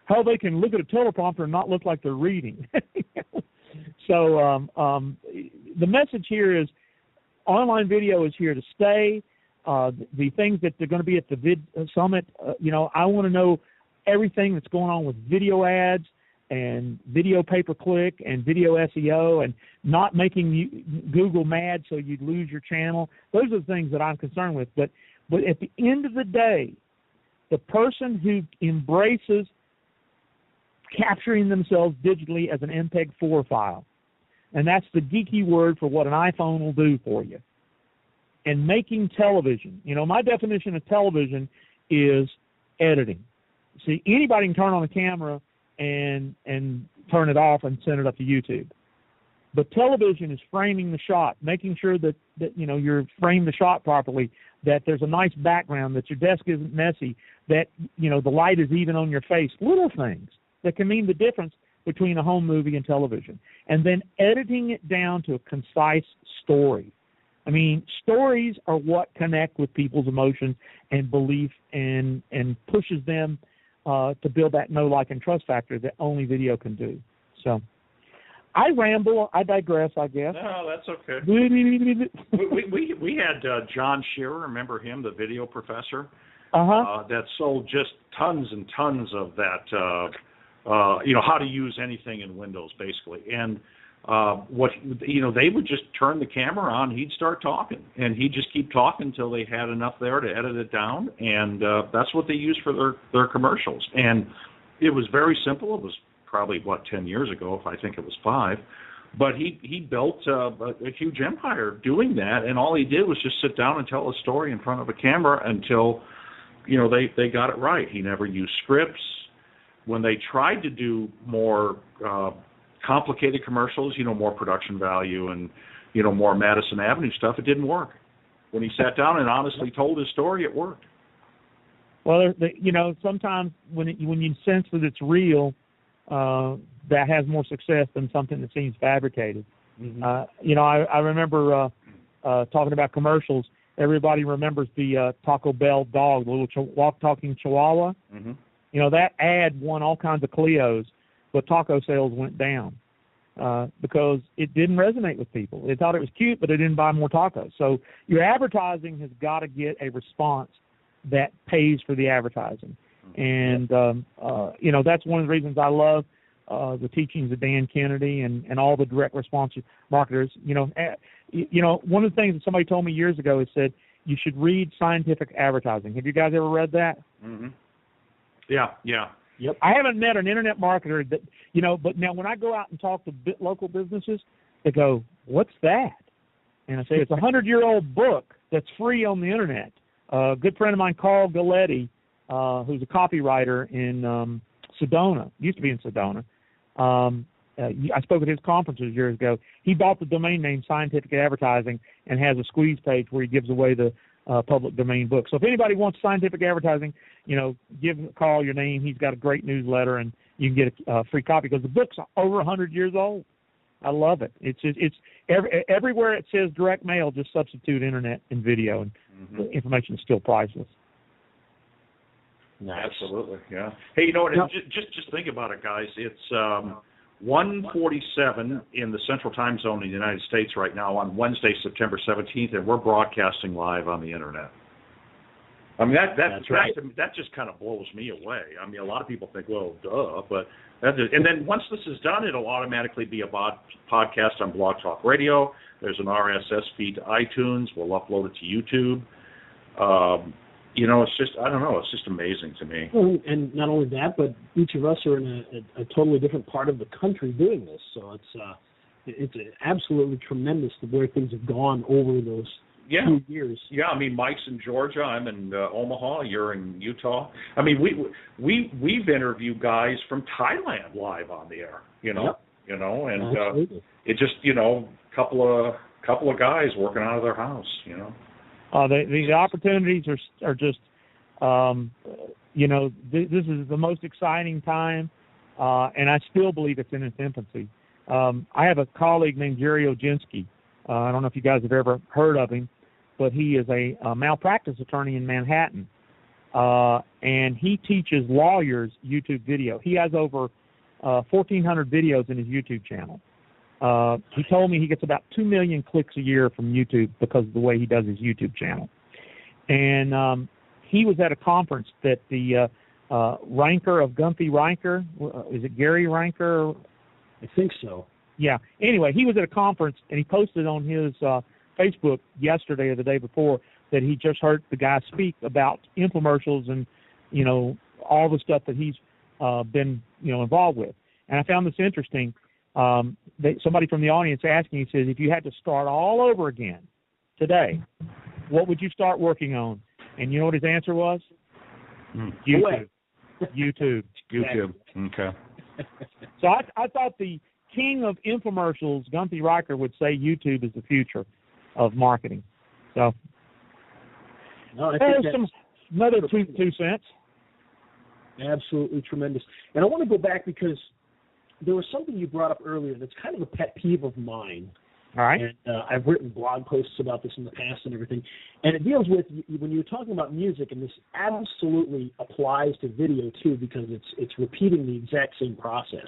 how they can look at a teleprompter and not look like they're reading. So the message here is online video is here to stay. The things that they're going to be at the Vid Summit, I want to know everything that's going on with video ads and video pay-per-click and video SEO, and not making Google mad so you'd lose your channel. Those are the things that I'm concerned with. But at the end of the day, the person who embraces capturing themselves digitally as an MPEG-4 file, and that's the geeky word for what an iPhone will do for you, and making television. My definition of television is editing. See, anybody can turn on the camera and turn it off and send it up to YouTube. But television is framing the shot, making sure that you're framed the shot properly, that there's a nice background, that your desk isn't messy, that the light is even on your face. Little things that can mean the difference between a home movie and television. And then editing it down to a concise story. I mean, stories are what connect with people's emotions and belief and pushes them to build that know, like, and trust factor that only video can do. So I ramble. I digress, I guess. No, that's okay. we had John Shearer, remember him, the video professor? that sold just tons and tons of that, how to use anything in Windows, basically. And they would just turn the camera on, he'd start talking, and he'd just keep talking until they had enough there to edit it down, and that's what they used for their commercials. And it was very simple. It was probably, 10 years ago, if I think it was 5. But he built a huge empire doing that, and all he did was just sit down and tell a story in front of a camera until, they got it right. He never used scripts. When they tried to do more complicated commercials, more production value and, more Madison Avenue stuff, it didn't work. When he sat down and honestly told his story, it worked. Well, sometimes when you sense that it's real, that has more success than something that seems fabricated. Mm-hmm. I remember talking about commercials. Everybody remembers the Taco Bell dog, the little walk-talking Chihuahua. Mm-hmm. That ad won all kinds of Clios, but taco sales went down because it didn't resonate with people. They thought it was cute, but they didn't buy more tacos. So your advertising has got to get a response that pays for the advertising. And, that's one of the reasons I love the teachings of Dan Kennedy and all the direct response marketers. One of the things that somebody told me years ago is said, you should read scientific advertising. Have you guys ever read that? Mm-hmm. Yeah. Yep. I haven't met an internet marketer that, but now when I go out and talk to local businesses, they go, what's that? And I say, it's a 100-year-old book that's free on the internet. A good friend of mine, Carl Galletti, who's a copywriter in Sedona, used to be in Sedona. I spoke at his conferences years ago. He bought the domain name Scientific Advertising and has a squeeze page where he gives away the public domain book. So if anybody wants scientific advertising, give Carl your name. He's got a great newsletter, and you can get a free copy because the book's over 100 years old. I love it. It's everywhere it says direct mail, just substitute internet and video, and the information is still priceless. Nice. Absolutely, yeah. Hey, just think about it, guys. It's 1:47 in the Central Time Zone in the United States right now on Wednesday, September 17th, and we're broadcasting live on the internet. I mean, that just kind of blows me away. I mean, a lot of people think, well, duh, but and then once this is done, it'll automatically be a podcast on Blog Talk Radio. There's an RSS feed to iTunes. We'll upload it to YouTube. It's just, I don't know, it's just amazing to me. Well, and not only that, but each of us are in a totally different part of the country doing this. So it's absolutely tremendous the way things have gone over those few years. Yeah, I mean, Mike's in Georgia, I'm in Omaha, you're in Utah. I mean, we've interviewed guys from Thailand live on the air, and it just, couple of guys working out of their house, The opportunities are just, this is the most exciting time, and I still believe it's in its infancy. I have a colleague named Jerry Oginski. I don't know if you guys have ever heard of him, but he is a malpractice attorney in Manhattan, and he teaches lawyers YouTube video. He has over 1,400 videos in his YouTube channel. He told me he gets about 2 million clicks a year from YouTube because of the way he does his YouTube channel. And he was at a conference that the Ranker of Gunthy Ranker, is it Gary Ranker? I think so. Yeah. Anyway, he was at a conference, and he posted on his Facebook yesterday or the day before that he just heard the guy speak about infomercials and, all the stuff that he's been, involved with. And I found this interesting. Somebody from the audience asked me, he says, if you had to start all over again today, what would you start working on? And you know what his answer was? YouTube. YouTube. YouTube. Okay. So I thought the king of infomercials, Gunthy Riker, would say YouTube is the future of marketing. So I think another two cents. Absolutely tremendous. And I want to go back because there was something you brought up earlier that's kind of a pet peeve of mine. All right. And I've written blog posts about this in the past and everything. And it deals with when you're talking about music, and this absolutely applies to video too because it's repeating the exact same process.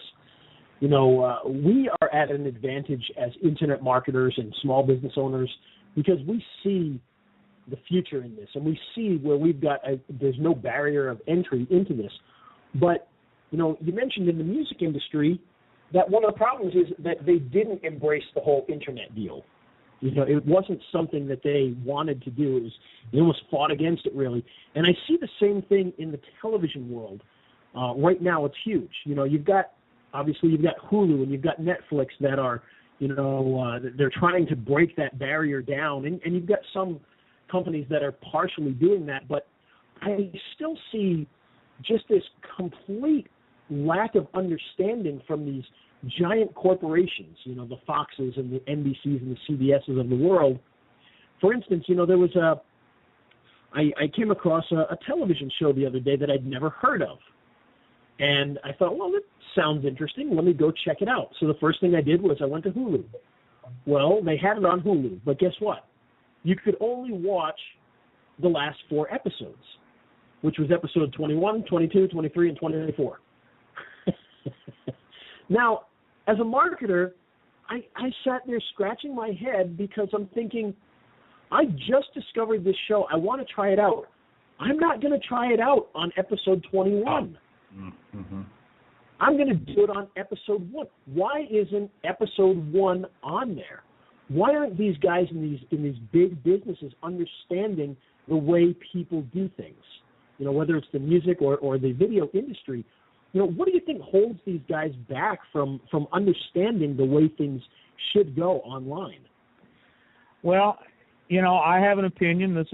We are at an advantage as internet marketers and small business owners because we see the future in this, and we see where we've got there's no barrier of entry into this. But, you know, you mentioned in the music industry that one of the problems is that they didn't embrace the whole internet deal. You know, it wasn't something that they wanted to do. They almost fought against it, really. And I see the same thing in the television world. Right now, it's huge. You know, you've got Hulu and you've got Netflix that are, you know, they're trying to break that barrier down. And you've got some companies that are partially doing that. But I still see just this complete lack of understanding from these giant corporations, you know, the Foxes and the NBCs and the CBSs of the world. For instance, you know, there was I came across a television show the other day that I'd never heard of. And I thought, well, that sounds interesting. Let me go check it out. So the first thing I did was I went to Hulu. Well, they had it on Hulu, but guess what? You could only watch the last 4 episodes, which was episode 21, 22, 23, and 24. Now, as a marketer, I sat there scratching my head because I'm thinking, I just discovered this show. I want to try it out. I'm not going to try it out on episode 21. Mm-hmm. I'm going to do it on episode 1. Why isn't episode 1 on there? Why aren't these guys in these big businesses understanding the way people do things? You know, whether it's the music or the video industry. You know, what do you think holds these guys back from understanding the way things should go online? Well, you know, I have an opinion. This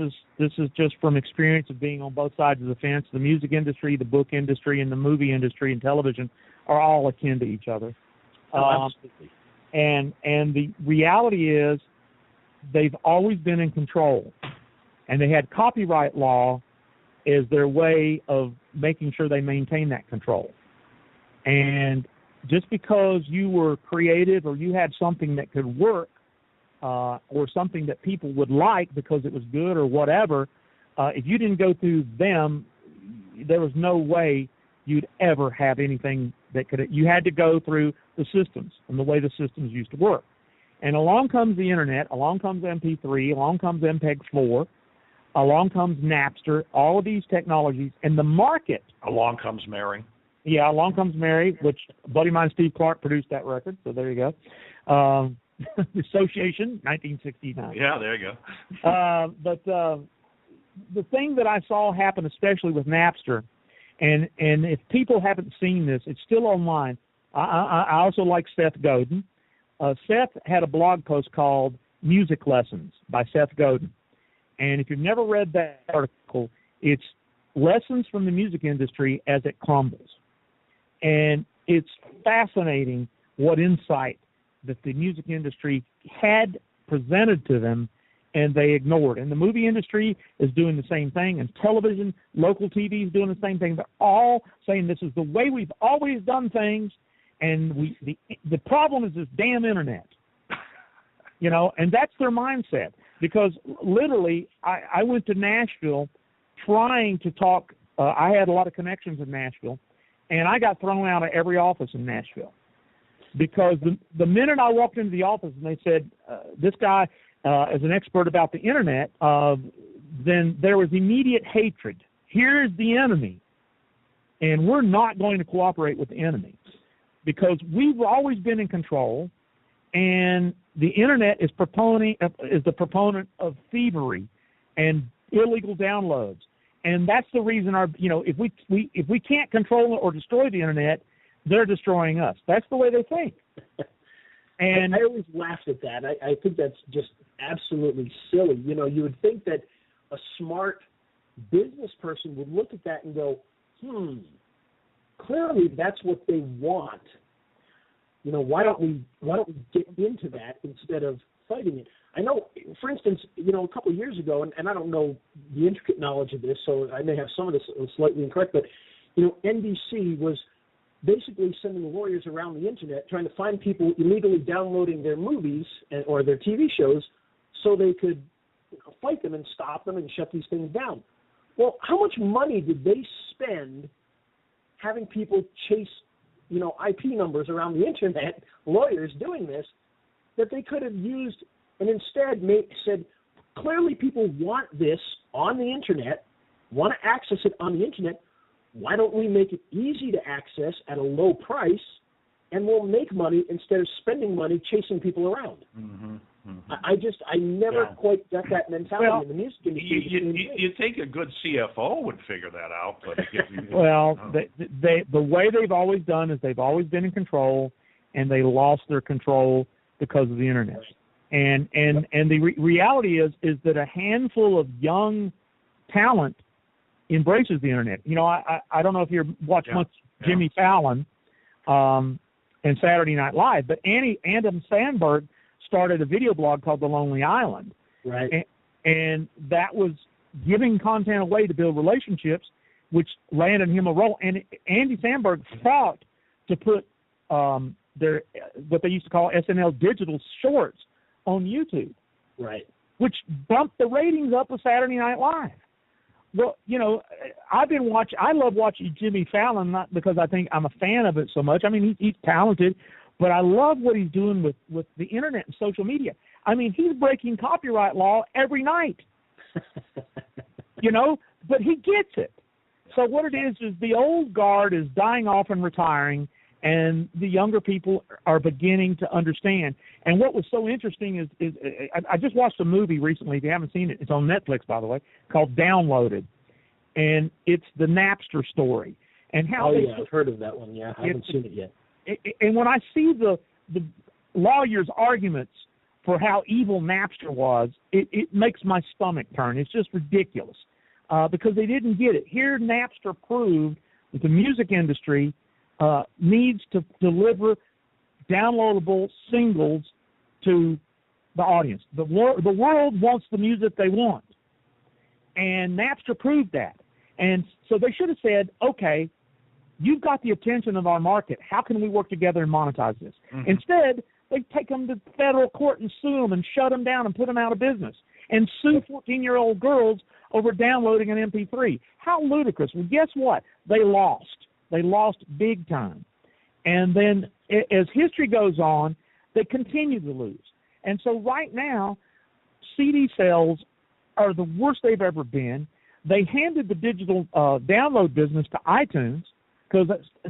is just from experience of being on both sides of the fence. The music industry, the book industry, and the movie industry and television are all akin to each other. Absolutely. And the reality is they've always been in control. And they had copyright law as their way of making sure they maintain that control. And just because you were creative or you had something that could work or something that people would like because it was good or whatever, if you didn't go through them, there was no way you'd ever have anything that could. You had to go through the systems and the way the systems used to work. And along comes the internet, along comes MP3, along comes MPEG-4, along comes Napster, all of these technologies, and the market. Along comes Mary. Yeah, along comes Mary, which a buddy of mine, Steve Clark, produced that record, so there you go. The Association, 1969. Yeah, there you go. But the thing that I saw happen, especially with Napster, and if people haven't seen this, it's still online. I also like Seth Godin. Seth had a blog post called Music Lessons by Seth Godin. And if you've never read that article, it's lessons from the music industry as it crumbles. And it's fascinating what insight that the music industry had presented to them and they ignored. And the movie industry is doing the same thing, and television, local TV is doing the same thing. They're all saying this is the way we've always done things, and the problem is this damn internet. You know, and that's their mindset. Because literally, I went to Nashville trying to talk. I had a lot of connections in Nashville, and I got thrown out of every office in Nashville. Because the minute I walked into the office and they said, this guy is an expert about the internet, then there was immediate hatred. Here's the enemy, and we're not going to cooperate with the enemy. Because we've always been in control, and the internet is the proponent of thievery and illegal downloads, and that's the reason if we can't control or destroy the internet, they're destroying us. That's the way they think. And I always laughed at that. I think that's just absolutely silly. You know, you would think that a smart business person would look at that and go, clearly that's what they want. You know, why don't we get into that instead of fighting it? I know, for instance, you know, a couple of years ago, and I don't know the intricate knowledge of this, so I may have some of this slightly incorrect, but, you know, NBC was basically sending lawyers around the internet trying to find people illegally downloading their movies or their TV shows so they could fight them and stop them and shut these things down. Well, how much money did they spend having people chase IP numbers around the internet, lawyers doing this, that they could have used and instead said, clearly people want this on the internet, want to access it on the internet. Why don't we make it easy to access at a low price, and we'll make money instead of spending money chasing people around? Mm-hmm. Mm-hmm. I never quite got that mentality in the music industry. You'd think a good CFO would figure that out, but the way they've always done is they've always been in control, and they lost their control because of the internet. And the reality is that a handful of young talent embraces the internet. You know, I don't know if you watch much Jimmy Fallon and Saturday Night Live, but Adam Sandberg started a video blog called The Lonely Island. Right. And that was giving content away to build relationships, which landed him a role. And Andy Sandberg fought to put their what they used to call SNL digital shorts on YouTube. Right. Which bumped the ratings up of Saturday Night Live. Well, you know, I love watching Jimmy Fallon, not because I think I'm a fan of it so much. I mean, he's talented, but I love what he's doing with the internet and social media. I mean, he's breaking copyright law every night, you know, but he gets it. So what it is the old guard is dying off and retiring, and the younger people are beginning to understand. And what was so interesting is I just watched a movie recently. If you haven't seen it, it's on Netflix, by the way, called Downloaded. And it's the Napster story. And how I've heard of that one, I haven't seen it yet. And when I see the lawyers' arguments for how evil Napster was, it makes my stomach turn. It's just ridiculous because they didn't get it. Here, Napster proved that the music industry needs to deliver downloadable singles to the audience. The world wants the music they want. And Napster proved that. And so they should have said, okay, you've got the attention of our market. How can we work together and monetize this? Mm-hmm. Instead, they take them to federal court and sue them and shut them down and put them out of business and sue 14-year-old girls over downloading an MP3. How ludicrous. Well, guess what? They lost. They lost big time. And then as history goes on, they continue to lose. And so right now, CD sales are the worst they've ever been. They handed the digital download business to iTunes because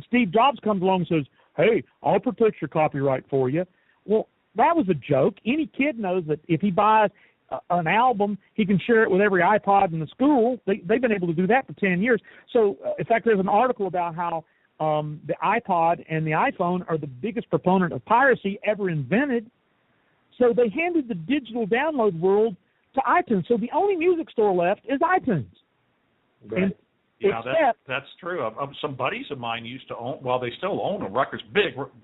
Steve Jobs comes along and says, hey, I'll protect your copyright for you. Well, that was a joke. Any kid knows that if he buys an album, he can share it with every iPod in the school. They've been able to do that for 10 years. So, in fact, there's an article about how the iPod and the iPhone are the biggest proponent of piracy ever invented. So they handed the digital download world to iTunes. So the only music store left is iTunes. Right. And that's true. Some buddies of mine used to own, well, they still own a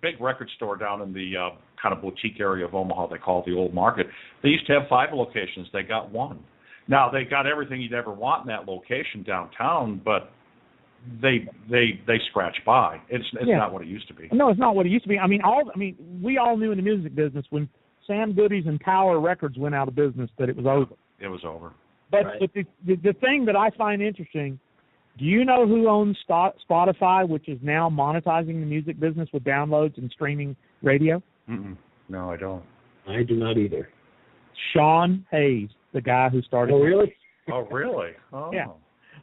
big record store down in the kind of boutique area of Omaha. They call it the Old Market. They used to have 5 locations. They got 1. Now, they got everything you'd ever want in that location downtown, but they scratch by. It's not what it used to be. No, it's not what it used to be. I mean, we all knew in the music business when Sam Goody's and Tower Records went out of business that it was over. It was over. But the thing that I find interesting, do you know who owns Spotify, which is now monetizing the music business with downloads and streaming radio? Mm-mm. No, I don't. I do not either. Sean Hayes, the guy who started. Oh, really? Oh, really? Oh. Yeah.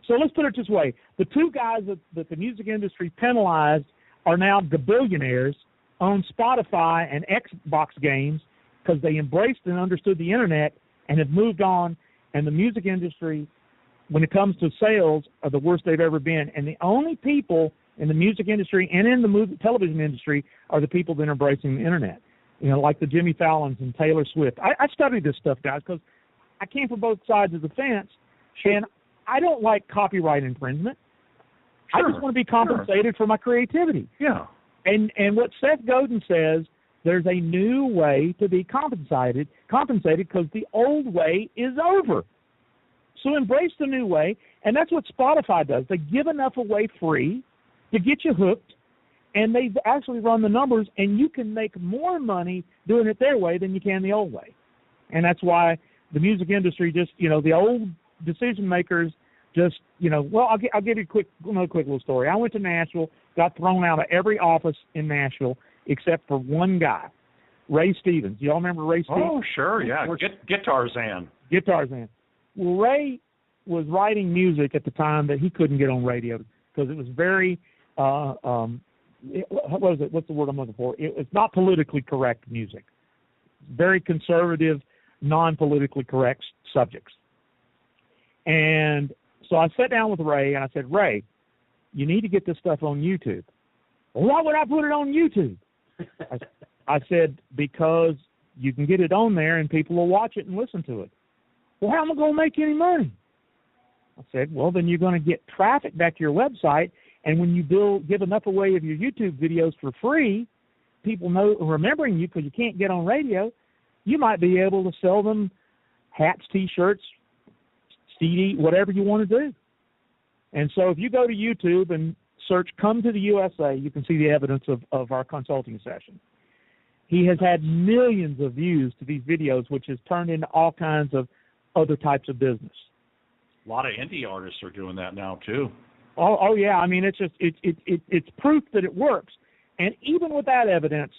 So let's put it this way. The 2 guys that the music industry penalized are now billionaires, own Spotify and Xbox games because they embraced and understood the internet and have moved on. And the music industry, when it comes to sales, are the worst they've ever been. And the only people in the music industry and in the television industry are the people that are embracing the internet. You know, like the Jimmy Fallons and Taylor Swift. I studied this stuff, guys, because I came from both sides of the fence, and I don't like copyright infringement. Sure. I just want to be compensated for my creativity. Yeah. And what Seth Godin says, there's a new way to be compensated because the old way is over. So embrace the new way, and that's what Spotify does. They give enough away free to get you hooked, and they actually run the numbers, and you can make more money doing it their way than you can the old way. And that's why the music industry just, the old decision makers just, well, I'll give you another quick little story. I went to Nashville, got thrown out of every office in Nashville except for one guy. Ray Stevens. You all remember Ray Stevens? Oh, sure, yeah. Guitarzan. Guitarzan. Well, Ray was writing music at the time that he couldn't get on radio because it was very, what is it? What's the word I'm looking for? It's not politically correct music. Very conservative, non-politically correct subjects. And so I sat down with Ray and I said, Ray, you need to get this stuff on YouTube. Well, why would I put it on YouTube? I said, because you can get it on there and people will watch it and listen to it. Well, how am I going to make any money? I said, well, then you're going to get traffic back to your website, and when you give enough away of your YouTube videos for free, people know, remembering you because you can't get on radio, you might be able to sell them hats, T-shirts, CD, whatever you want to do. And so if you go to YouTube and search Come to the USA, you can see the evidence of our consulting session. He has had millions of views to these videos, which has turned into all kinds of other types of business. A lot of indie artists are doing that now too. Oh yeah. I mean, it's proof that it works. And even with that evidence,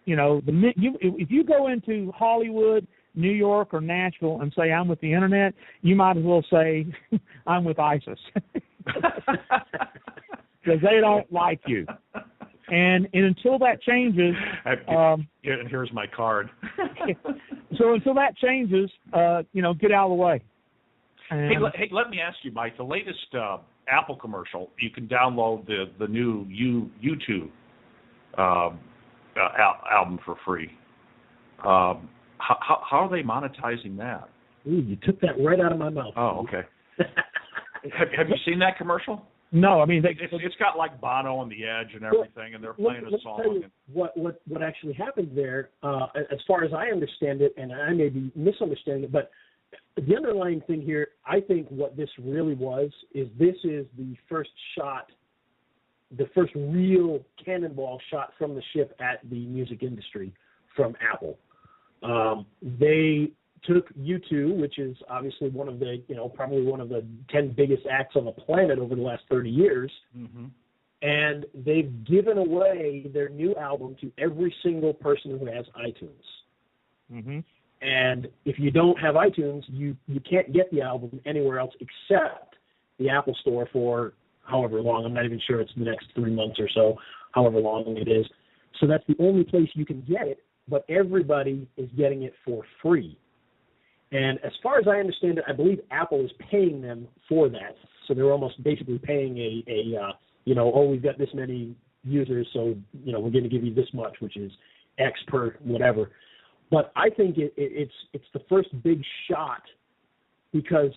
you know, if you go into Hollywood, New York, or Nashville and say I'm with the internet, you might as well say I'm with ISIS because they don't like you. And until that changes, here's my card. So until that changes, get out of the way. Hey, let me ask you, Mike. The latest Apple commercial, you can download the new YouTube album for free. How are they monetizing that? Ooh, you took that right out of my mouth. Oh, okay. Have you seen that commercial? No, I mean it's got like Bono on the Edge and everything, and they're playing a song. Tell you what actually happened there, as far as I understand it, and I may be misunderstanding it, but the underlying thing here, I think what this really was is this is the first shot, the first real cannonball shot from the ship at the music industry from Apple. They took U2, which is obviously one of the, probably one of the 10 biggest acts on the planet over the last 30 years, and they've given away their new album to every single person who has iTunes. And if you don't have iTunes, you can't get the album anywhere else except the Apple Store for however long. I'm not even sure it's the next 3 months or so, however long it is. So that's the only place you can get it, but everybody is getting it for free. And as far as I understand it, I believe Apple is paying them for that. So they're almost basically paying we've got this many users, so, we're going to give you this much, which is X per whatever. But I think it's the first big shot because,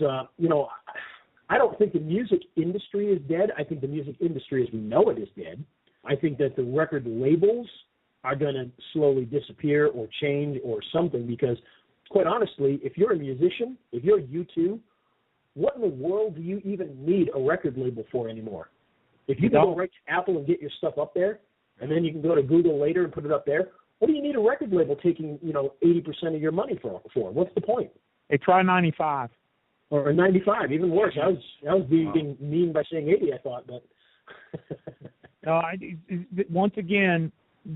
I don't think the music industry is dead. I think the music industry as we know it is dead. I think that the record labels are going to slowly disappear or change or something because, quite honestly, if you're a musician, if you're U2, what in the world do you even need a record label for anymore? If you can go right to Apple and get your stuff up there, and then you can go to Google later and put it up there, what do you need a record label taking, 80% of your money for? What's the point? Hey, try 95. Or 95, even worse. I was being mean by saying 80, I thought, but... Once again,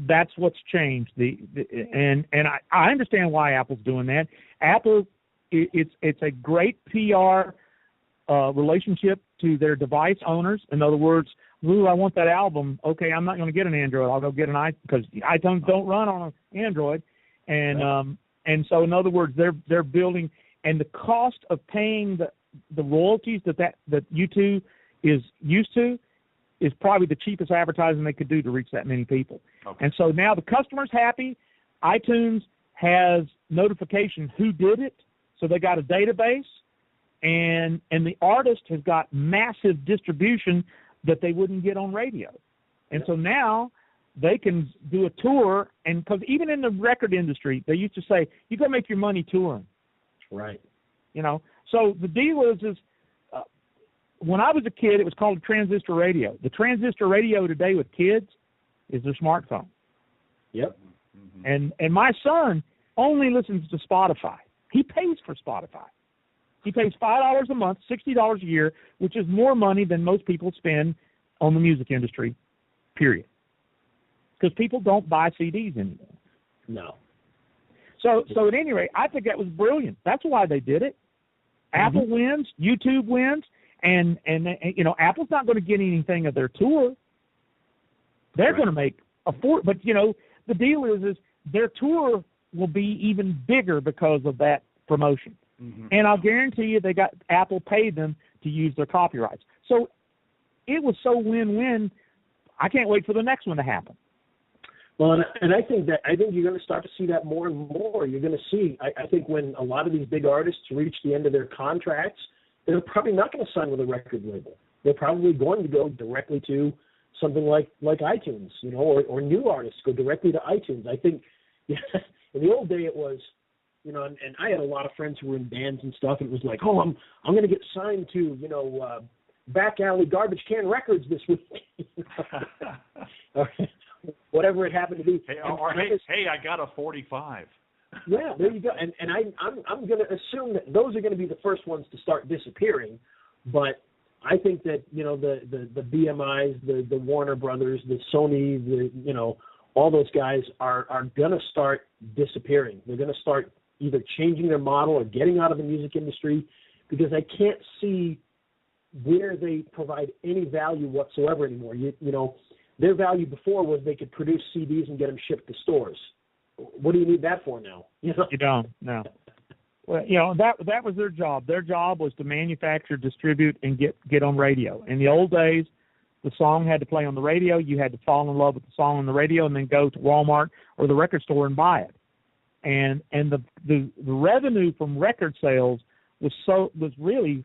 that's what's changed. And I understand why Apple's doing that. Apple, it's a great PR relationship to their device owners. In other words, ooh, I want that album. Okay, I'm not going to get an Android. I'll go get an iPhone because iTunes don't run on an Android. And so in other words, they're building, and the cost of paying the royalties that U2 is used to is probably the cheapest advertising they could do to reach that many people. Okay. And so now the customer's happy. iTunes has notification who did it, so they got a database, and the artist has got massive distribution that they wouldn't get on radio. And so now they can do a tour, and because even in the record industry, they used to say, you got to make your money touring. Right. So the deal is when I was a kid, it was called a transistor radio. The transistor radio today with kids is their smartphone. Yep. And my son only listens to Spotify. He pays for Spotify. He pays $5 a month, $60 a year, which is more money than most people spend on the music industry, period. Because people don't buy CDs anymore. No. So at any rate, I think that was brilliant. That's why they did it. Apple wins, YouTube wins, and Apple's not going to get anything of their tour. They're going to make a but the deal is their tour will be even bigger because of that promotion. And I'll guarantee you Apple paid them to use their copyrights. So it was so win-win. I can't wait for the next one to happen. Well, and I think you're going to start to see that more and more. You're going to see, I think when a lot of these big artists reach the end of their contracts, they're probably not going to sign with a record label. They're probably going to go directly to something like iTunes, or new artists go directly to iTunes. I think in the old day it was, and I had a lot of friends who were in bands and stuff, and it was like, oh, I'm going to get signed to, Back Alley Garbage Can Records this week. Whatever it happened to be. Hey, I got a 45. Yeah, there you go. And I'm going to assume that those are going to be the first ones to start disappearing. But I think that the BMIs, the Warner Brothers, the Sony, all those guys are going to start disappearing. They're going to start either changing their model or getting out of the music industry, because I can't see where they provide any value whatsoever anymore. Their value before was they could produce CDs and get them shipped to stores. What do you need that for now? You don't, no. Well, that was their job. Their job was to manufacture, distribute, and get on radio. In the old days, the song had to play on the radio. You had to fall in love with the song on the radio and then go to Walmart or the record store and buy it. And the revenue from record sales was really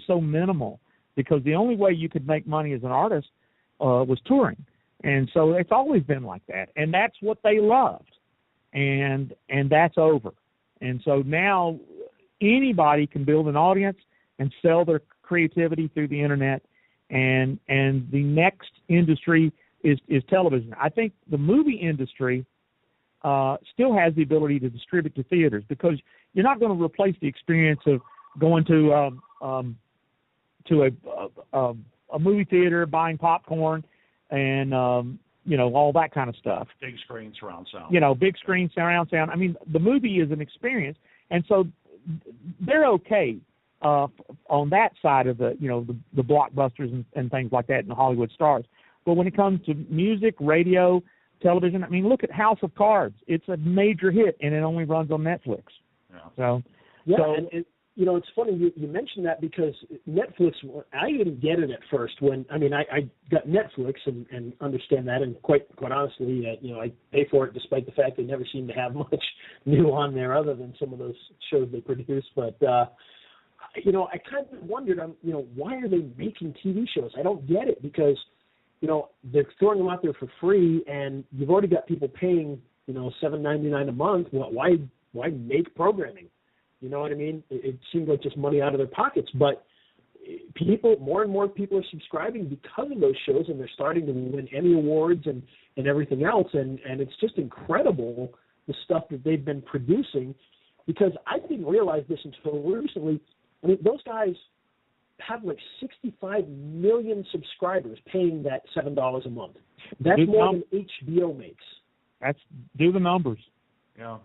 so minimal, because the only way you could make money as an artist was touring. And so it's always been like that. And that's what they loved. And that's over. And so now anybody can build an audience and sell their creativity through the internet. And the next industry is television. I think the movie industry still has the ability to distribute to theaters, because you're not going to replace the experience of going to a movie theater, buying popcorn, and all that kind of stuff. Big screen, surround sound. Big screen, surround sound. I mean, the movie is an experience, and so they're okay on that side of the blockbusters and things like that, and the Hollywood stars. But when it comes to music, radio, television, I mean, look at House of Cards. It's a major hit, and it only runs on Netflix. Yeah. And it's funny you mentioned that, because Netflix, I didn't get it at first I got Netflix and understand that, and quite honestly, I pay for it despite the fact they never seem to have much new on there other than some of those shows they produce. But, I kind of wondered, why are they making TV shows? I don't get it, because, they're throwing them out there for free, and you've already got people paying, $7.99 a month. Why make programming? You know what I mean? It seems like just money out of their pockets, but more and more people are subscribing because of those shows, and they're starting to win Emmy Awards and everything else, and it's just incredible, the stuff that they've been producing, because I didn't realize this until recently. I mean, those guys have like 65 million subscribers paying that $7 a month. That's more than HBO makes. Do the numbers. Yeah.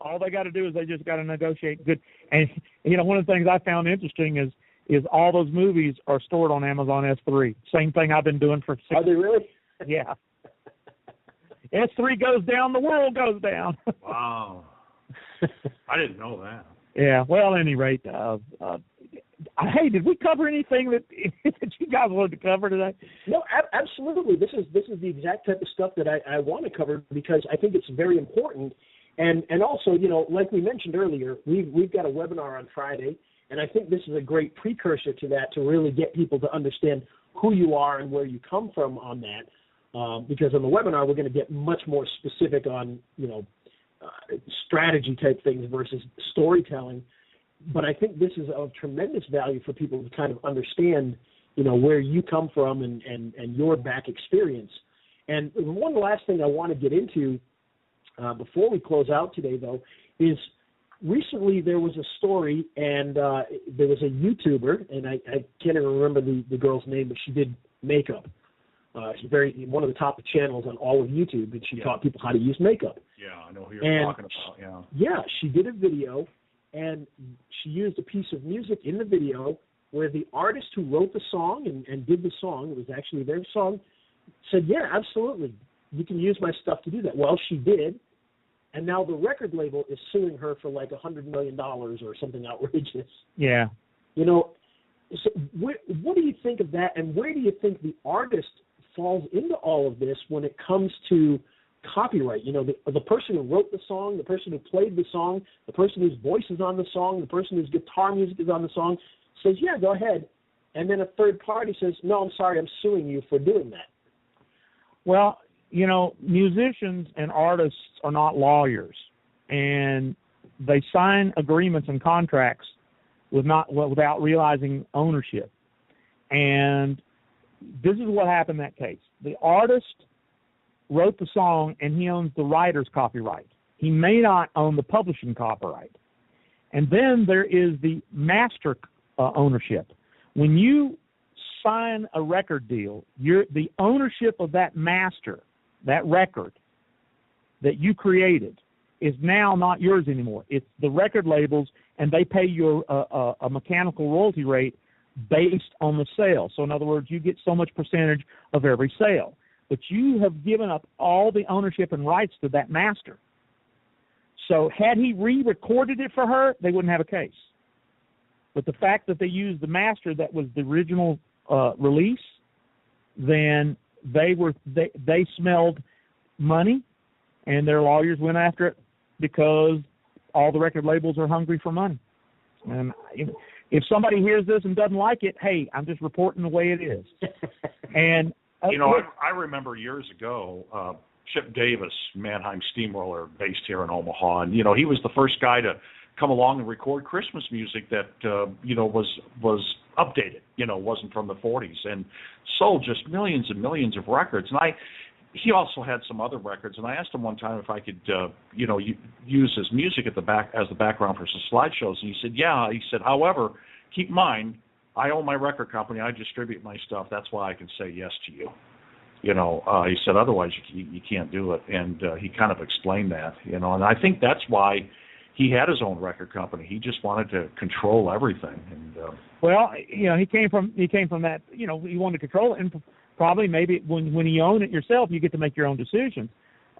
All they got to do is they just got to negotiate good. And, one of the things I found interesting is all those movies are stored on Amazon S3. Same thing I've been doing for 6 years. Are they really? Yeah. S3 goes down, the world goes down. Wow. I didn't know that. Yeah. Well, at any rate, hey, did we cover anything that you guys wanted to cover today? No, absolutely. This is the exact type of stuff that I want to cover, because I think it's very important. And also, like we mentioned earlier, we've got a webinar on Friday, and I think this is a great precursor to that, to really get people to understand who you are and where you come from on that. Because on the webinar, we're going to get much more specific on, strategy type things versus storytelling. But I think this is of tremendous value for people to kind of understand, where you come from and your back experience. And one last thing I want to get into before we close out today, though, is recently there was a story, and there was a YouTuber, and I can't even remember the girl's name, but she did makeup. She's one of the top channels on all of YouTube, and she taught people how to use makeup. Yeah, I know who you're talking about. Yeah, she did a video, and she used a piece of music in the video where the artist who wrote the song and did the song, it was actually their song, said, yeah, absolutely, you can use my stuff to do that. Well, she did, and now the record label is suing her for like $100 million or something outrageous. Yeah. You know, so what do you think of that, and where do you think the artist falls into all of this when it comes to copyright? You know, the person who wrote the song, the person who played the song, the person whose voice is on the song, the person whose guitar music is on the song, says, yeah, go ahead. And then a third party says, no, I'm sorry, I'm suing you for doing that. Well, you know, musicians and artists are not lawyers, and they sign agreements and contracts without realizing ownership. And this is what happened in that case. The artist wrote the song, and he owns the writer's copyright. He may not own the publishing copyright. And then there is the master ownership. When you sign a record deal, the ownership of that master, that record that you created, is now not yours anymore. It's the record labels, and they pay you a mechanical royalty rate based on the sale. So in other words, you get so much percentage of every sale. But you have given up all the ownership and rights to that master. So had he re-recorded it for her, they wouldn't have a case. But the fact that they used the master that was the original release, then they smelled money, and their lawyers went after it because all the record labels are hungry for money. And if somebody hears this and doesn't like it, hey, I'm just reporting the way it is. And you know, I remember years ago, Chip Davis, Mannheim Steamroller, based here in Omaha, and you know, he was the first guy to come along and record Christmas music that you know, was updated, you know, wasn't from the 40s, and sold just millions and millions of records. And he also had some other records, and I asked him one time if I could you know, use his music at the back as the background for some slideshows, and he said, yeah. He said, however, keep in mind, I own my record company, I distribute my stuff, that's why I can say yes to you. You know, he said, otherwise you can't do it. And he kind of explained that, you know, and I think that's why he had his own record company. He just wanted to control everything. And well, you know, he came from that, you know, he wanted to control it, and probably maybe when you own it yourself, you get to make your own decisions.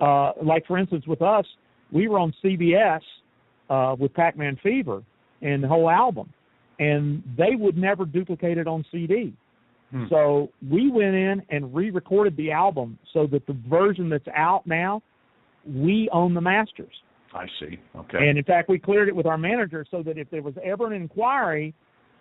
Like, for instance, with us, we were on CBS with Pac-Man Fever and the whole album, and they would never duplicate it on CD. So we went in and re-recorded the album so that the version that's out now, we own the masters. I see. Okay. And in fact, we cleared it with our manager so that if there was ever an inquiry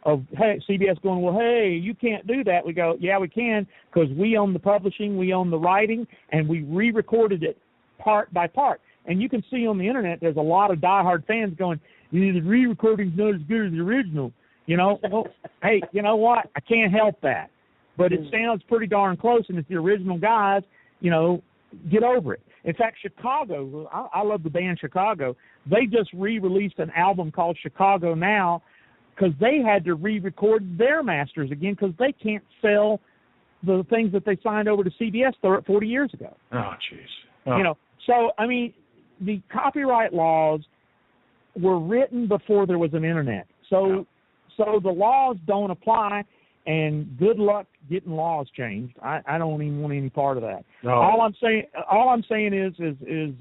of, hey, CBS going, well, hey, you can't do that, we go, yeah, we can, because we own the publishing, we own the writing, and we re-recorded it part by part. And you can see on the internet, there's a lot of diehard fans going, the re-recording's not as good as the original. You know, well, hey, you know what? I can't help that. But it sounds pretty darn close, and it's the original guys, you know, get over it. In fact, Chicago, I love the band Chicago. They just re-released an album called Chicago Now because they had to re-record their masters again because they can't sell the things that they signed over to CBS 40 years ago. Oh, jeez. Oh. You know, so, I mean, the copyright laws were written before there was an internet. So the laws don't apply, and good luck getting laws changed. I don't even want any part of that. No. All I'm saying is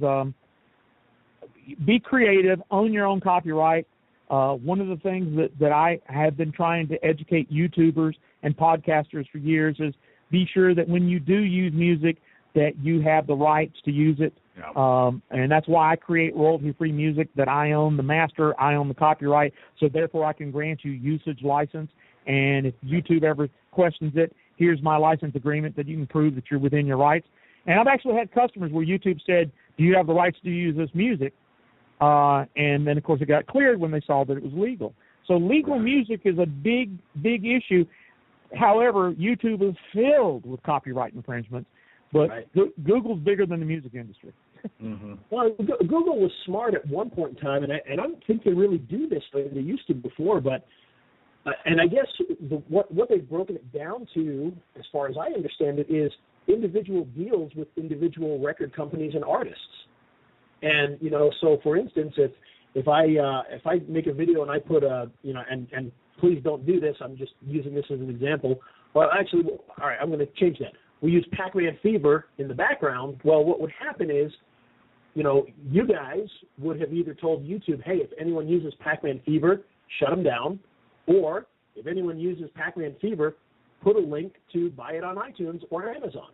be creative, own your own copyright. One of the things that I have been trying to educate YouTubers and podcasters for years is be sure that when you do use music that you have the rights to use it. Yeah. And that's why I create royalty-free music that I own the master, I own the copyright, so therefore I can grant you usage license. And if YouTube ever questions it, here's my license agreement that you can prove that you're within your rights. And I've actually had customers where YouTube said, do you have the rights to use this music? And then, of course, it got cleared when they saw that it was legal. So legal music is a big, big issue. However, YouTube is filled with copyright infringements. But Google's bigger than the music industry. Mm-hmm. Well, Google was smart at one point in time, and I don't think they really do this the way they used to before. But and I guess what they've broken it down to, as far as I understand it, is individual deals with individual record companies and artists. And, you know, so for instance, if I make a video and I put and please don't do this, I'm just using this as an example. Well, actually, all right, I'm going to change that. We use Pac-Man Fever in the background. Well, what would happen is, you know, you guys would have either told YouTube, hey, if anyone uses Pac-Man Fever, shut them down, or if anyone uses Pac-Man Fever, put a link to buy it on iTunes or Amazon.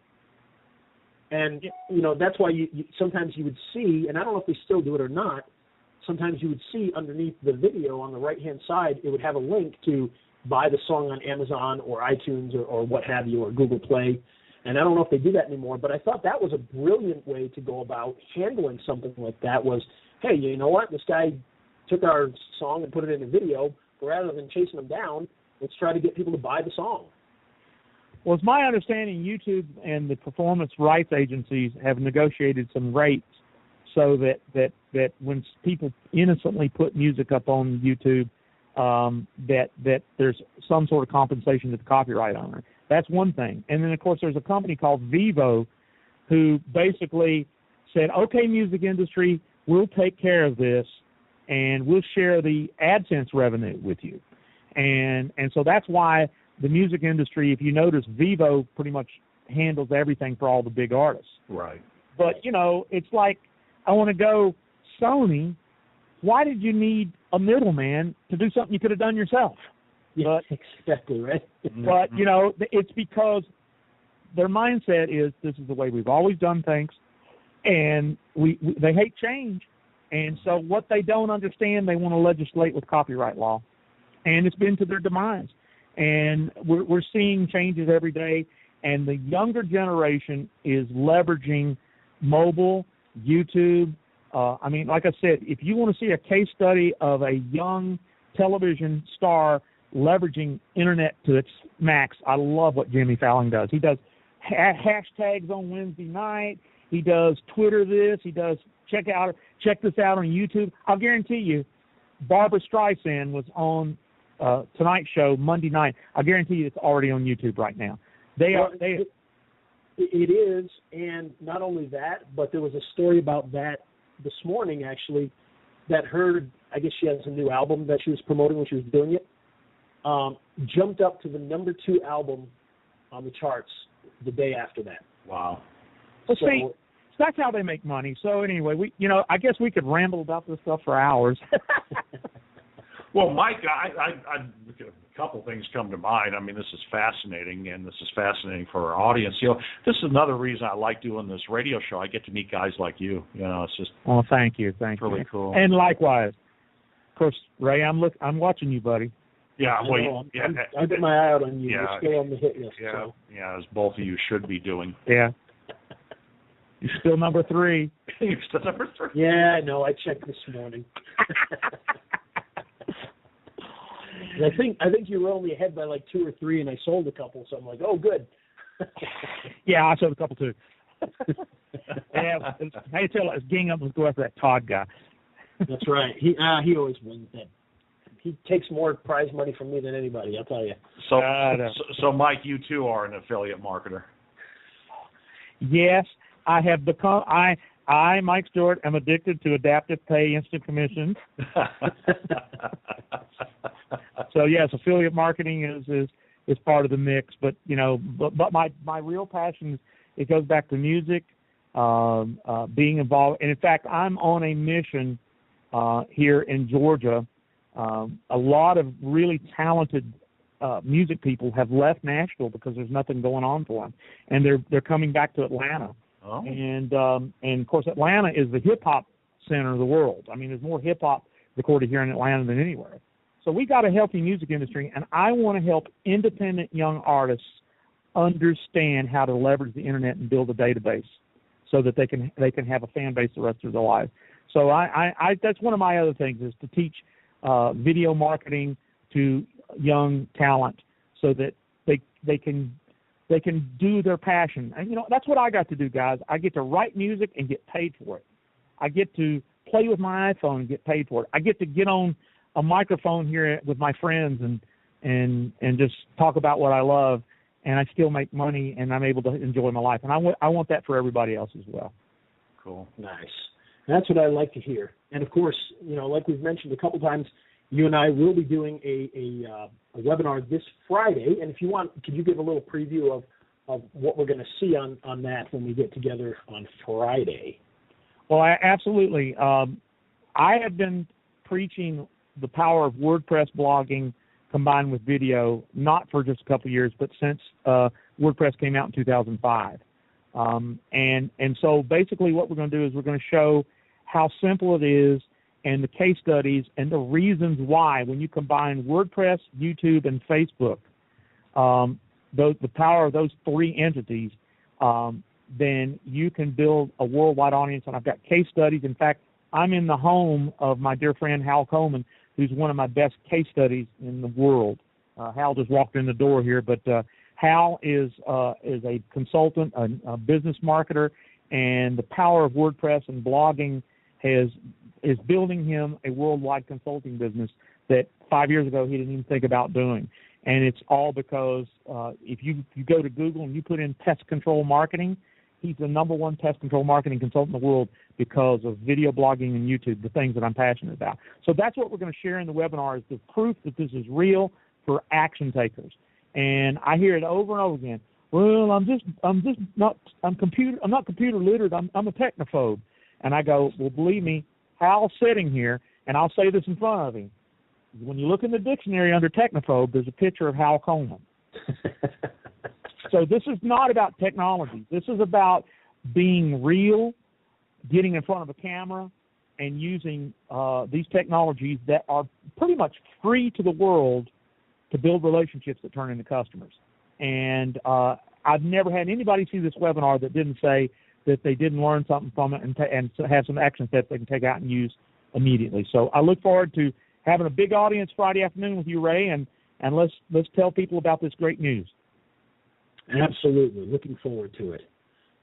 And, you know, that's why you sometimes you would see, and I don't know if they still do it or not, sometimes you would see underneath the video on the right-hand side, it would have a link to buy the song on Amazon or iTunes or what have you, or Google Play. And I don't know if they do that anymore, but I thought that was a brilliant way to go about handling something like that was, hey, you know what, this guy took our song and put it in a video, but rather than chasing them down, let's try to get people to buy the song. Well, it's my understanding YouTube and the performance rights agencies have negotiated some rates so that when people innocently put music up on YouTube, that there's some sort of compensation to the copyright owner. That's one thing. And then, of course, there's a company called Vivo who basically said, okay, music industry, we'll take care of this, and we'll share the AdSense revenue with you. And so that's why the music industry, if you notice, Vivo pretty much handles everything for all the big artists. Right. But, you know, it's like, I want to go, Sony, why did you need a middleman to do something you could have done yourself? Yeah, exactly, right? But, you know, it's because their mindset is this is the way we've always done things, and they hate change. And so what they don't understand, they want to legislate with copyright law. And it's been to their demise. And we're seeing changes every day, and the younger generation is leveraging mobile, YouTube. I mean, like I said, if you want to see a case study of a young television star leveraging internet to its max, I love what Jimmy Fallon does. He does hashtags on Wednesday night. He does Twitter this. He does check this out on YouTube. I'll guarantee you, Barbara Streisand was on Tonight Show Monday night. I guarantee you it's already on YouTube right now. It is, and not only that, but there was a story about that this morning, actually, that I guess she has a new album that she was promoting when she was doing it, jumped up to the number 2 album on the charts the day after that. Wow. Well, see, that's how they make money. So anyway, I guess we could ramble about this stuff for hours. Well, Mike, a couple things come to mind. I mean, this is fascinating, and this is fascinating for our audience. You know, this is another reason I like doing this radio show. I get to meet guys like you. You know, it's just thank you, really cool. And likewise, of course, Ray, I'm watching you, buddy. Yeah, I've got my eye out on you. Yeah, you're still on the hit list. Yeah, so. Yeah, as both of you should be doing. Yeah. You're still number 3. You're still number 3. Yeah, I know. I checked this morning. I think you were only ahead by like 2 or 3, and I sold a couple, so I'm like, oh, good. Yeah, I sold a couple too. Yeah, how you tell us Gingham was go after that Todd guy. That's right. He always wins that. He takes more prize money from me than anybody, I'll tell you. So Mike, you too are an affiliate marketer. Yes, I have become. I, Mike Stewart, am addicted to adaptive pay instant commissions. So yes, affiliate marketing is part of the mix. But but my real passion it goes back to music, being involved. And in fact, I'm on a mission here in Georgia. A lot of really talented music people have left Nashville because there's nothing going on for them, and they're coming back to Atlanta. Oh. And of course, Atlanta is the hip hop center of the world. I mean, there's more hip hop recorded here in Atlanta than anywhere. So we got a healthy music industry, and I want to help independent young artists understand how to leverage the internet and build a database so that they can have a fan base the rest of their lives. So I that's one of my other things is to teach video marketing to young talent so that they can do their passion. And that's what I got to do, guys. I get to write music and get paid for it. I get to play with my iPhone and get paid for it. I get to get on a microphone here with my friends and just talk about what I love and I still make money, and I'm able to enjoy my life. And I want that for everybody else as well. Cool. Nice. That's what I like to hear. And, of course, like we've mentioned a couple times, you and I will be doing a webinar this Friday. And if you want, could you give a little preview of what we're going to see on that when we get together on Friday? Well, absolutely. I have been preaching the power of WordPress blogging combined with video, not for just a couple of years, but since WordPress came out in 2005. And so basically what we're going to do is we're going to show how simple it is and the case studies and the reasons why when you combine WordPress, YouTube, and Facebook, the power of those three entities, then you can build a worldwide audience. And I've got case studies. In fact, I'm in the home of my dear friend Hal Coleman, who's one of my best case studies in the world. Hal just walked in the door here, but Hal is a consultant, a business marketer, and the power of WordPress and blogging is building him a worldwide consulting business that 5 years ago he didn't even think about doing. And it's all because if you go to Google and you put in pest control marketing, he's the number one pest control marketing consultant in the world because of video blogging and YouTube, the things that I'm passionate about. So that's what we're going to share in the webinar, is the proof that this is real for action takers. And I hear it over and over again. Well, I'm not computer literate. I'm a technophobe. And I go, well, believe me, Hal's sitting here, and I'll say this in front of him. When you look in the dictionary under technophobe, there's a picture of Hal Coleman. So this is not about technology. This is about being real, getting in front of a camera, and using these technologies that are pretty much free to the world to build relationships that turn into customers. And I've never had anybody see this webinar that didn't say that they didn't learn something from it and have some action steps they can take out and use immediately. So I look forward to having a big audience Friday afternoon with you, Ray, and let's tell people about this great news. Absolutely. Looking forward to it.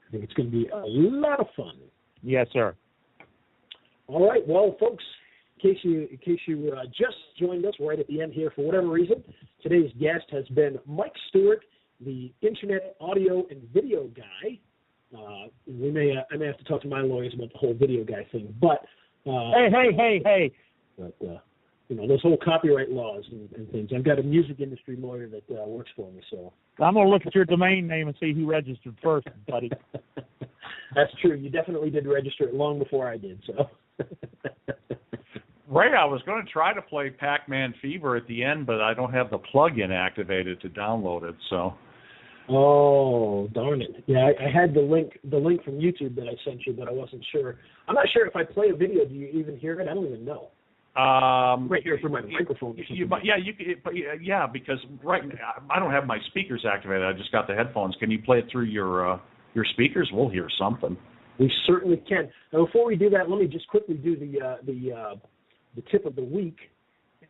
I think it's going to be a lot of fun. Yes, sir. All right. Well, folks, in case you just joined us right at the end here for whatever reason, today's guest has been Mike Stewart, the Internet audio and video guy. I may have to talk to my lawyers about the whole video guy thing, but hey. But those whole copyright laws and things. I've got a music industry lawyer that works for me, so I'm going to look at your domain name and see who registered first, buddy. That's true. You definitely did register it long before I did, so. Ray, I was going to try to play Pac-Man Fever at the end, but I don't have the plug-in activated to download it, so. Oh, darn it. Yeah, I had the link from YouTube that I sent you, but I wasn't sure. I'm not sure if I play a video, do you even hear it? I don't even know. Right here through my microphone. Because right now, I don't have my speakers activated. I just got the headphones. Can you play it through your speakers? We'll hear something. We certainly can. Now, before we do that, let me just quickly do the tip of the week.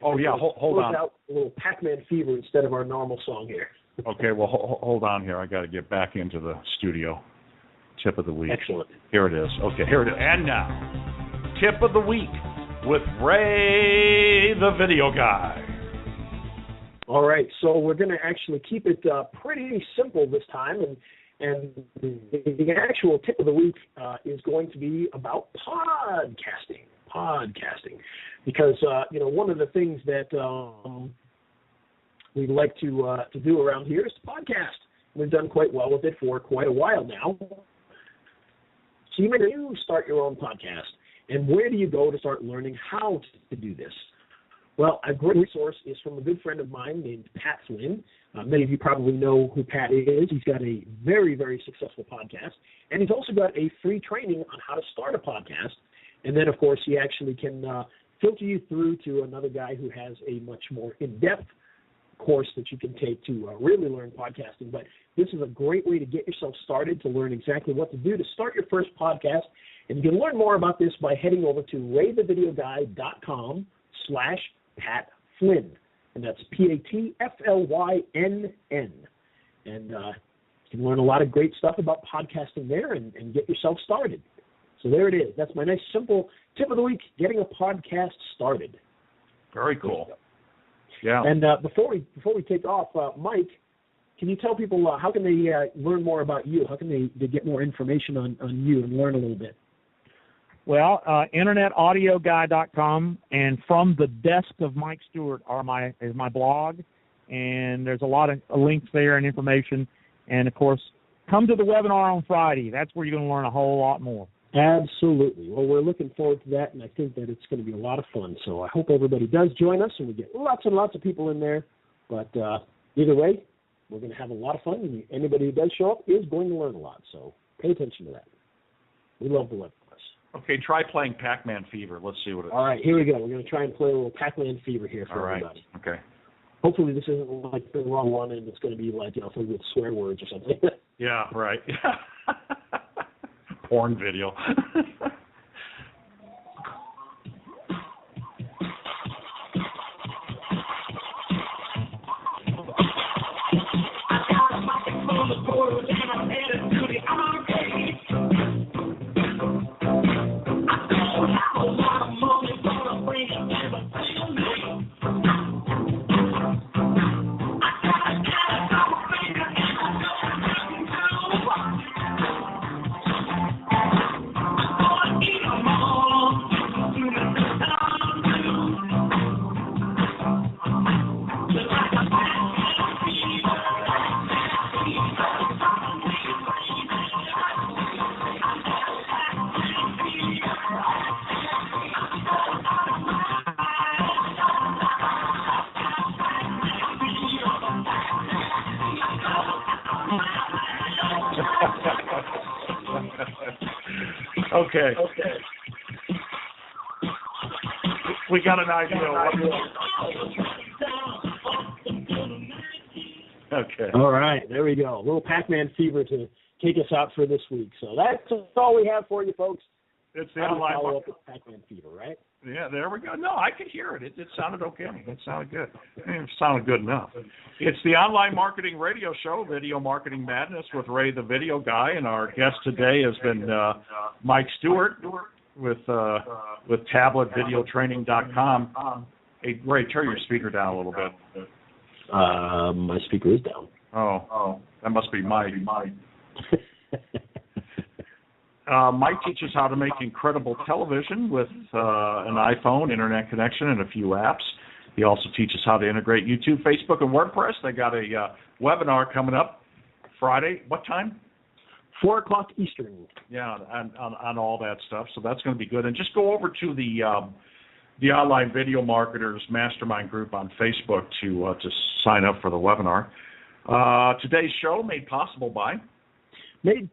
Oh, yeah, hold on. Out a little Pac-Man Fever instead of our normal song here. Okay, well, hold on here. I got to get back into the studio. Tip of the week. Excellent. Here it is. Okay, here it is. And now, tip of the week with Ray, the video guy. All right, so we're going to actually keep it pretty simple this time, and the actual tip of the week is going to be about podcasting, because one of the things that we like to do around here is to podcast. We've done quite well with it for quite a while now. So you may start your own podcast, and where do you go to start learning how to do this? Well, a great resource is from a good friend of mine named Pat Flynn. Many of you probably know who Pat is. He's got a very, very successful podcast, and he's also got a free training on how to start a podcast. And then, of course, he actually can filter you through to another guy who has a much more in-depth course that you can take to really learn podcasting. But this is a great way to get yourself started, to learn exactly what to do to start your first podcast. And you can learn more about this by heading over to raythevideoguy.com/Pat Flynn. And that's PATFLYNN. And you can learn a lot of great stuff about podcasting there and get yourself started. So there it is. That's my nice, simple tip of the week, getting a podcast started. Very cool. Yeah. And before we take off, Mike, can you tell people how can they learn more about you? How can they get more information on you and learn a little bit? Well, internetaudioguy.com, and From the Desk of Mike Stewart is my blog, and there's a lot of links there and information. And, of course, come to the webinar on Friday. That's where you're going to learn a whole lot more. Absolutely. Well, we're looking forward to that, and I think that it's going to be a lot of fun. So I hope everybody does join us, and we get lots and lots of people in there. But either way, we're going to have a lot of fun, and anybody who does show up is going to learn a lot. So pay attention to that. We love the webinars. Okay, try playing Pac-Man Fever. Let's see what it is. All right, here we go. We're going to try and play a little Pac-Man Fever here for everybody. Okay. Hopefully this isn't like the wrong one, and it's going to be like, filled with swear words or something. Yeah, right. Porn video. Okay. We got an idea. Okay. All right, there we go. A little Pac-Man Fever to take us out for this week. So that's all we have for you, folks. It's the online follow up with Pac-Man Fever, right? Yeah, there we go. No, I could hear it. It sounded okay. It sounded good. It sounded good enough. It's the online marketing radio show, Video Marketing Madness, with Ray the Video Guy, and our guest today has been Mike Stewart with tabletvideotraining.com. Hey, Ray, turn your speaker down a little bit. My speaker is down. Oh, that must be Mike. Mike teaches how to make incredible television with an iPhone, internet connection, and a few apps. He also teaches how to integrate YouTube, Facebook, and WordPress. They got a webinar coming up Friday. What time? 4 o'clock Eastern. Yeah, on all that stuff. So that's going to be good. And just go over to the Online Video Marketers Mastermind group on Facebook to sign up for the webinar. Today's show made possible by Vid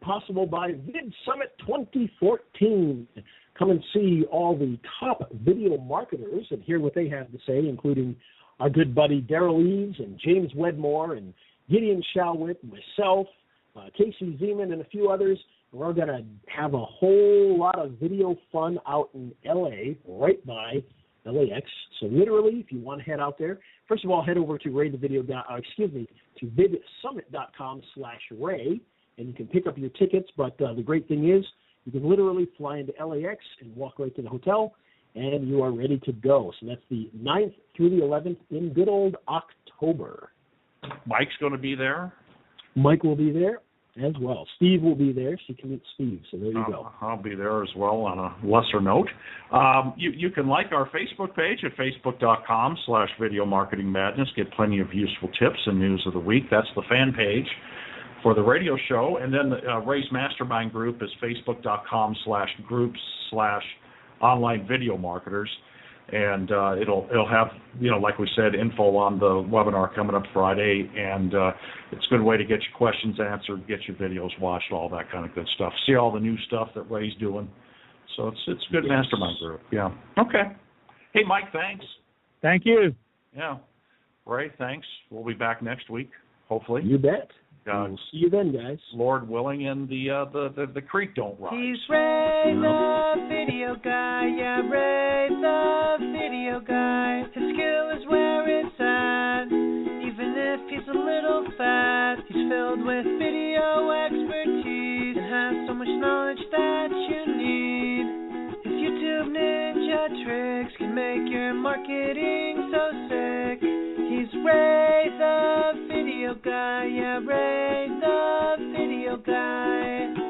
Summit 2014. Come and see all the top video marketers and hear what they have to say, including our good buddy Daryl Eves and James Wedmore and Gideon Shalwitt, myself, Casey Zeman, and a few others. We're going to have a whole lot of video fun out in L.A., right by LAX. So literally, if you want to head out there, first of all, head over to to vidsummit.com/Ray, and you can pick up your tickets. But the great thing is, you can literally fly into LAX and walk right to the hotel, and you are ready to go. So that's the 9th through the 11th in good old October. Mike's going to be there? Mike will be there as well. Steve will be there, so you can meet Steve. So there you go. I'll be there as well on a lesser note. You can like our Facebook page at facebook.com/Video Marketing Madness. Get plenty of useful tips and news of the week. That's the fan page for the radio show. And then Ray's Mastermind group is facebook.com/groups/online video marketers. And it'll have, like we said, info on the webinar coming up Friday, and it's a good way to get your questions answered, get your videos watched, all that kind of good stuff. See all the new stuff that Ray's doing. So it's a good mastermind group. Yeah. Okay. Hey, Mike, thanks. Thank you. Yeah. Ray, thanks. We'll be back next week, hopefully. You bet. We'll see you then, guys. Lord willing, and the creek don't rise. He's Ray the Video Guy, yeah, Ray the Video Guy. His skill is where it's at, even if he's a little fat. He's filled with video expertise and has so much knowledge that you need. His YouTube ninja tricks can make your marketing so sick. He's Ray the Video video guy. Yeah, Ray the video guy.